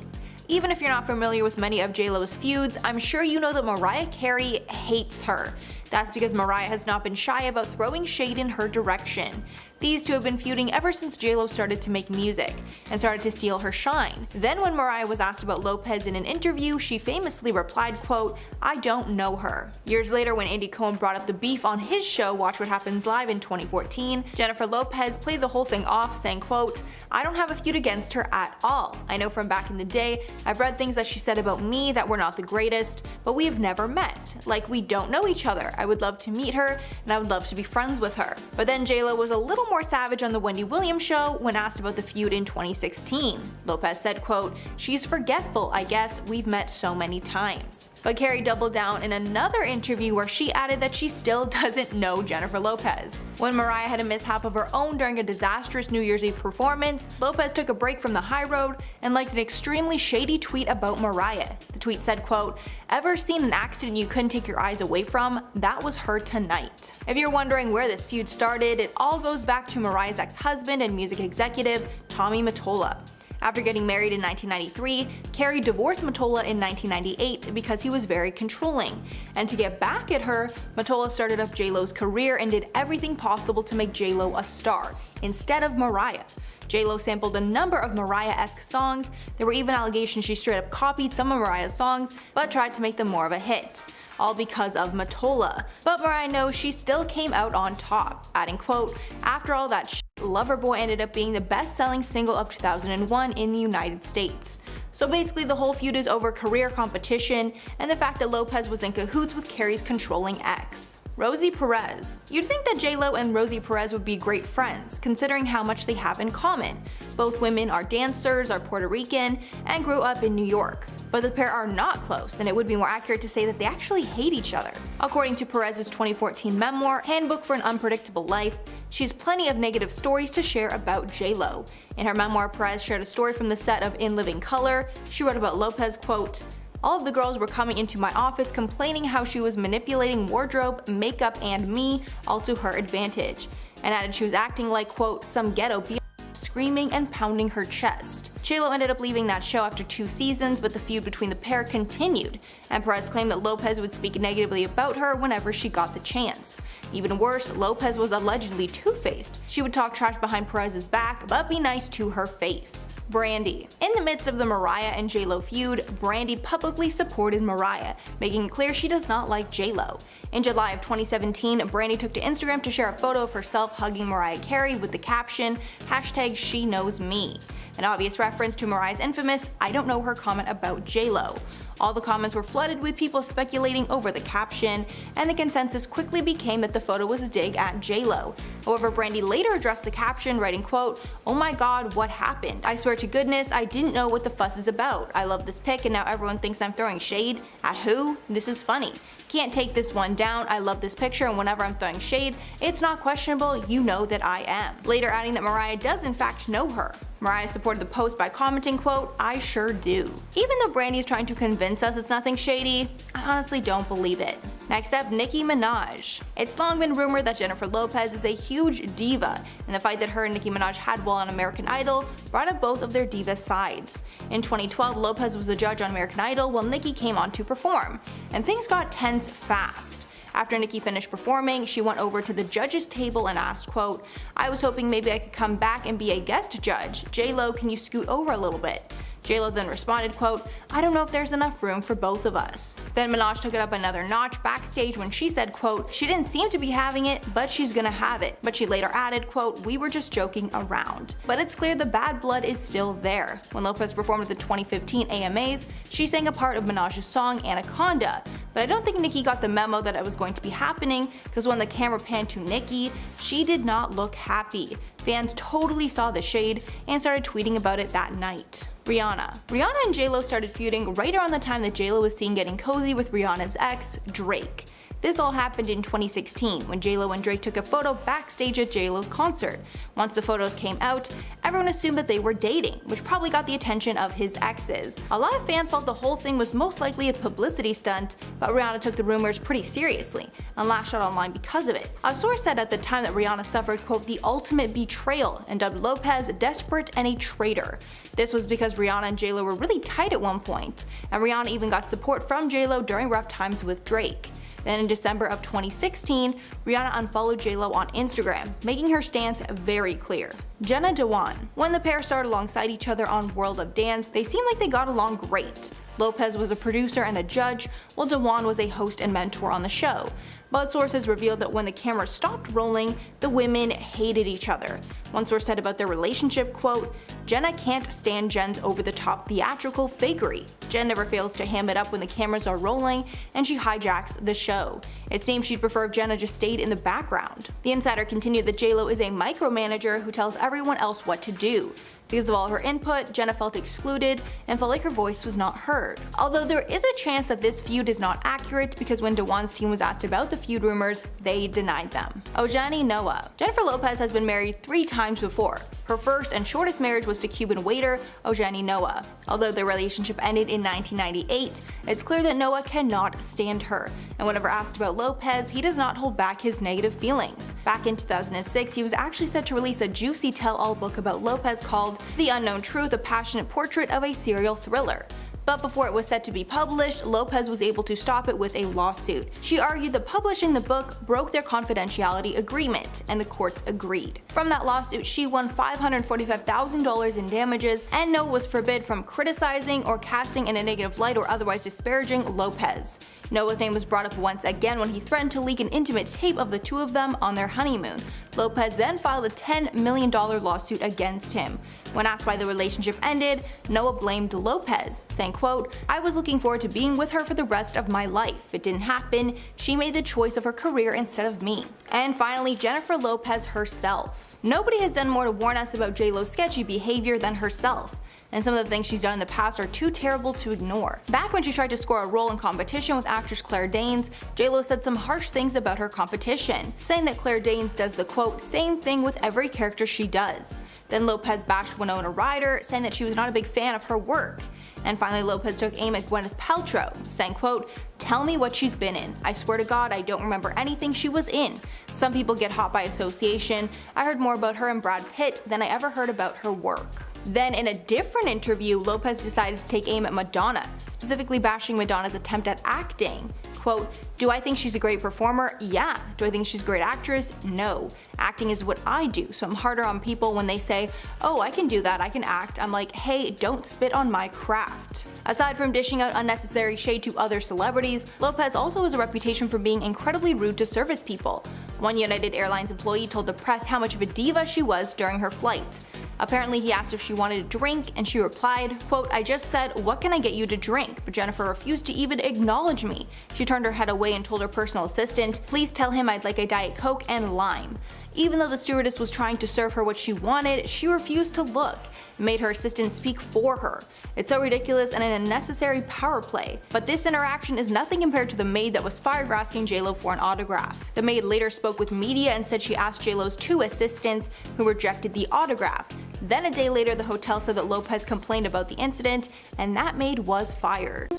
Even if you're not familiar with many of J.Lo's feuds, I'm sure you know that Mariah Carey hates her. That's because Mariah has not been shy about throwing shade in her direction. These two have been feuding ever since J.Lo started to make music, and started to steal her shine. Then when Mariah was asked about Lopez in an interview, she famously replied, quote, "I don't know her." Years later, when Andy Cohen brought up the beef on his show Watch What Happens Live in 2014, Jennifer Lopez played the whole thing off, saying, quote, "I don't have a feud against her at all. I know from back in the day, I've read things that she said about me that were not the greatest, but we have never met. Like, we don't know each other. I would love to meet her, and I would love to be friends with her." But then J.Lo was a little more savage on the Wendy Williams show when asked about the feud in 2016. Lopez said, quote, "She's forgetful, I guess. We've met so many times." But Carey doubled down in another interview where she added that she still doesn't know Jennifer Lopez. When Mariah had a mishap of her own during a disastrous New Year's Eve performance, Lopez took a break from the high road and liked an extremely shady tweet about Mariah. The tweet said, quote, "Ever seen an accident you couldn't take your eyes away from? That was her tonight." If you're wondering where this feud started, it all goes back to Mariah's ex-husband and music executive, Tommy Mottola. After getting married in 1993, Carey divorced Mottola in 1998 because he was very controlling. And to get back at her, Mottola started up J.Lo's career and did everything possible to make J.Lo a star, instead of Mariah. J.Lo sampled a number of Mariah-esque songs. There were even allegations she straight up copied some of Mariah's songs, but tried to make them more of a hit. All because of Mottola. But Mariah knows she still came out on top, adding, quote, "After all that shit, Loverboy ended up being the best-selling single of 2001 in the United States." So basically the whole feud is over career competition and the fact that Lopez was in cahoots with Carey's controlling ex. Rosie Perez. You'd think that J.Lo and Rosie Perez would be great friends, considering how much they have in common. Both women are dancers, are Puerto Rican, and grew up in New York. But the pair are not close, and it would be more accurate to say that they actually hate each other. According to Perez's 2014 memoir, Handbook for an Unpredictable Life, she has plenty of negative stories to share about J.Lo. In her memoir, Perez shared a story from the set of In Living Color. She wrote about Lopez, quote, "All of the girls were coming into my office complaining how she was manipulating wardrobe, makeup, and me, all to her advantage," and added she was acting like, quote, "some ghetto bitch," screaming and pounding her chest. J.Lo ended up leaving that show after 2 seasons, but the feud between the pair continued, and Perez claimed that Lopez would speak negatively about her whenever she got the chance. Even worse, Lopez was allegedly two-faced. She would talk trash behind Perez's back, but be nice to her face. Brandy. In the midst of the Mariah and J.Lo feud, Brandy publicly supported Mariah, making it clear she does not like J.Lo. In July of 2017, Brandy took to Instagram to share a photo of herself hugging Mariah Carey with the caption, #SheKnows Me, an obvious reference to Mariah's infamous "I don't know her" comment about J.Lo. All the comments were flooded with people speculating over the caption, and the consensus quickly became that the photo was a dig at J.Lo. However, Brandy later addressed the caption, writing, quote, "Oh my god, what happened? I swear to goodness, I didn't know what the fuss is about. I love this pic and now everyone thinks I'm throwing shade. At who? This is funny. Can't take this one down. I love this picture and whenever I'm throwing shade, it's not questionable, you know that I am." Later adding that Mariah does in fact know her. Mariah supported the post by commenting, quote, "I sure do." Even though Brandy is trying to convince us it's nothing shady, I honestly don't believe it. Next up, Nicki Minaj. It's long been rumored that Jennifer Lopez is a huge diva, and the fight that her and Nicki Minaj had while on American Idol brought up both of their diva sides. In 2012, Lopez was a judge on American Idol while Nicki came on to perform, and things got tense fast. After Nicki finished performing, she went over to the judges table and asked, quote, "I was hoping maybe I could come back and be a guest judge. J.Lo, can you scoot over a little bit?" J.Lo then responded, quote, "I don't know if there's enough room for both of us." Then Minaj took it up another notch backstage when she said, quote, "She didn't seem to be having it, but she's gonna have it." But she later added, quote, "We were just joking around." But it's clear the bad blood is still there. When Lopez performed at the 2015 AMAs, she sang a part of Minaj's song Anaconda. But I don't think Nicki got the memo that it was going to be happening, because when the camera panned to Nicki, she did not look happy. Fans totally saw the shade and started tweeting about it that night. Rihanna and J.Lo started feuding right around the time that J.Lo was seen getting cozy with Rihanna's ex, Drake. This all happened in 2016 when J.Lo and Drake took a photo backstage at J.Lo's concert. Once the photos came out, everyone assumed that they were dating, which probably got the attention of his exes. A lot of fans felt the whole thing was most likely a publicity stunt, but Rihanna took the rumors pretty seriously and lashed out online because of it. A source said at the time that Rihanna suffered, quote, "the ultimate betrayal," and dubbed Lopez desperate and a traitor. This was because Rihanna and J.Lo were really tight at one point, and Rihanna even got support from J.Lo during rough times with Drake. Then in December of 2016, Rihanna unfollowed J.Lo on Instagram, making her stance very clear. Jenna Dewan. When the pair started alongside each other on World of Dance, they seemed like they got along great. Lopez was a producer and a judge, while Dewan was a host and mentor on the show. But sources revealed that when the camera stopped rolling, the women hated each other. One source said about their relationship, quote, "Jenna can't stand Jen's over-the-top theatrical fakery. Jen never fails to ham it up when the cameras are rolling, and she hijacks the show. It seems she'd prefer if Jenna just stayed in the background." The insider continued that J.Lo is a micromanager who tells everyone else what to do. Because of all her input, Jenna felt excluded and felt like her voice was not heard. Although there is a chance that this feud is not accurate, because when Dewan's team was asked about the feud rumors, they denied them. Ojani Noah. Jennifer Lopez has been married 3 times before. Her first and shortest marriage was to Cuban waiter Ojani Noah. Although their relationship ended in 1998, it's clear that Noah cannot stand her, and whenever asked about Lopez, he does not hold back his negative feelings. Back in 2006, he was actually set to release a juicy tell-all book about Lopez called The Unknown Truth, a passionate portrait of a serial thriller. But before it was set to be published, Lopez was able to stop it with a lawsuit. She argued that publishing the book broke their confidentiality agreement, and the courts agreed. From that lawsuit, she won $545,000 in damages, and Noah was forbid from criticizing or casting in a negative light or otherwise disparaging Lopez. Noah's name was brought up once again when he threatened to leak an intimate tape of the two of them on their honeymoon. Lopez then filed a $10 million lawsuit against him. When asked why the relationship ended, Noah blamed Lopez, saying, quote, "I was looking forward to being with her for the rest of my life. It didn't happen. She made the choice of her career instead of me." And finally, Jennifer Lopez herself. Nobody has done more to warn us about J.Lo's sketchy behavior than herself, and some of the things she's done in the past are too terrible to ignore. Back when she tried to score a role in competition with actress Claire Danes, J.Lo said some harsh things about her competition, saying that Claire Danes does the, quote, "same thing with every character she does." Then Lopez bashed Winona Ryder, saying that she was not a big fan of her work. And finally, Lopez took aim at Gwyneth Paltrow, saying, quote, "Tell me what she's been in. I swear to God, I don't remember anything she was in. Some people get hot by association. I heard more about her and Brad Pitt than I ever heard about her work." Then in a different interview, Lopez decided to take aim at Madonna, specifically bashing Madonna's attempt at acting. Quote, "Do I think she's a great performer? Yeah. Do I think she's a great actress? No. Acting is what I do, so I'm harder on people when they say, oh, I can do that, I can act. I'm like, hey, don't spit on my craft." Aside from dishing out unnecessary shade to other celebrities, Lopez also has a reputation for being incredibly rude to service people. One United Airlines employee told the press how much of a diva she was during her flight. Apparently, he asked if she wanted a drink, and she replied, quote, "I just said, what can I get you to drink?" But Jennifer refused to even acknowledge me. She turned her head away and told her personal assistant, "Please tell him I'd like a Diet Coke and lime." Even though the stewardess was trying to serve her what she wanted, she refused to look and made her assistant speak for her. It's so ridiculous and an unnecessary power play. But this interaction is nothing compared to the maid that was fired for asking J.Lo for an autograph. The maid later spoke with media and said she asked J.Lo's 2 assistants, who rejected the autograph. Then a day later, the hotel said that Lopez complained about the incident, and that maid was fired.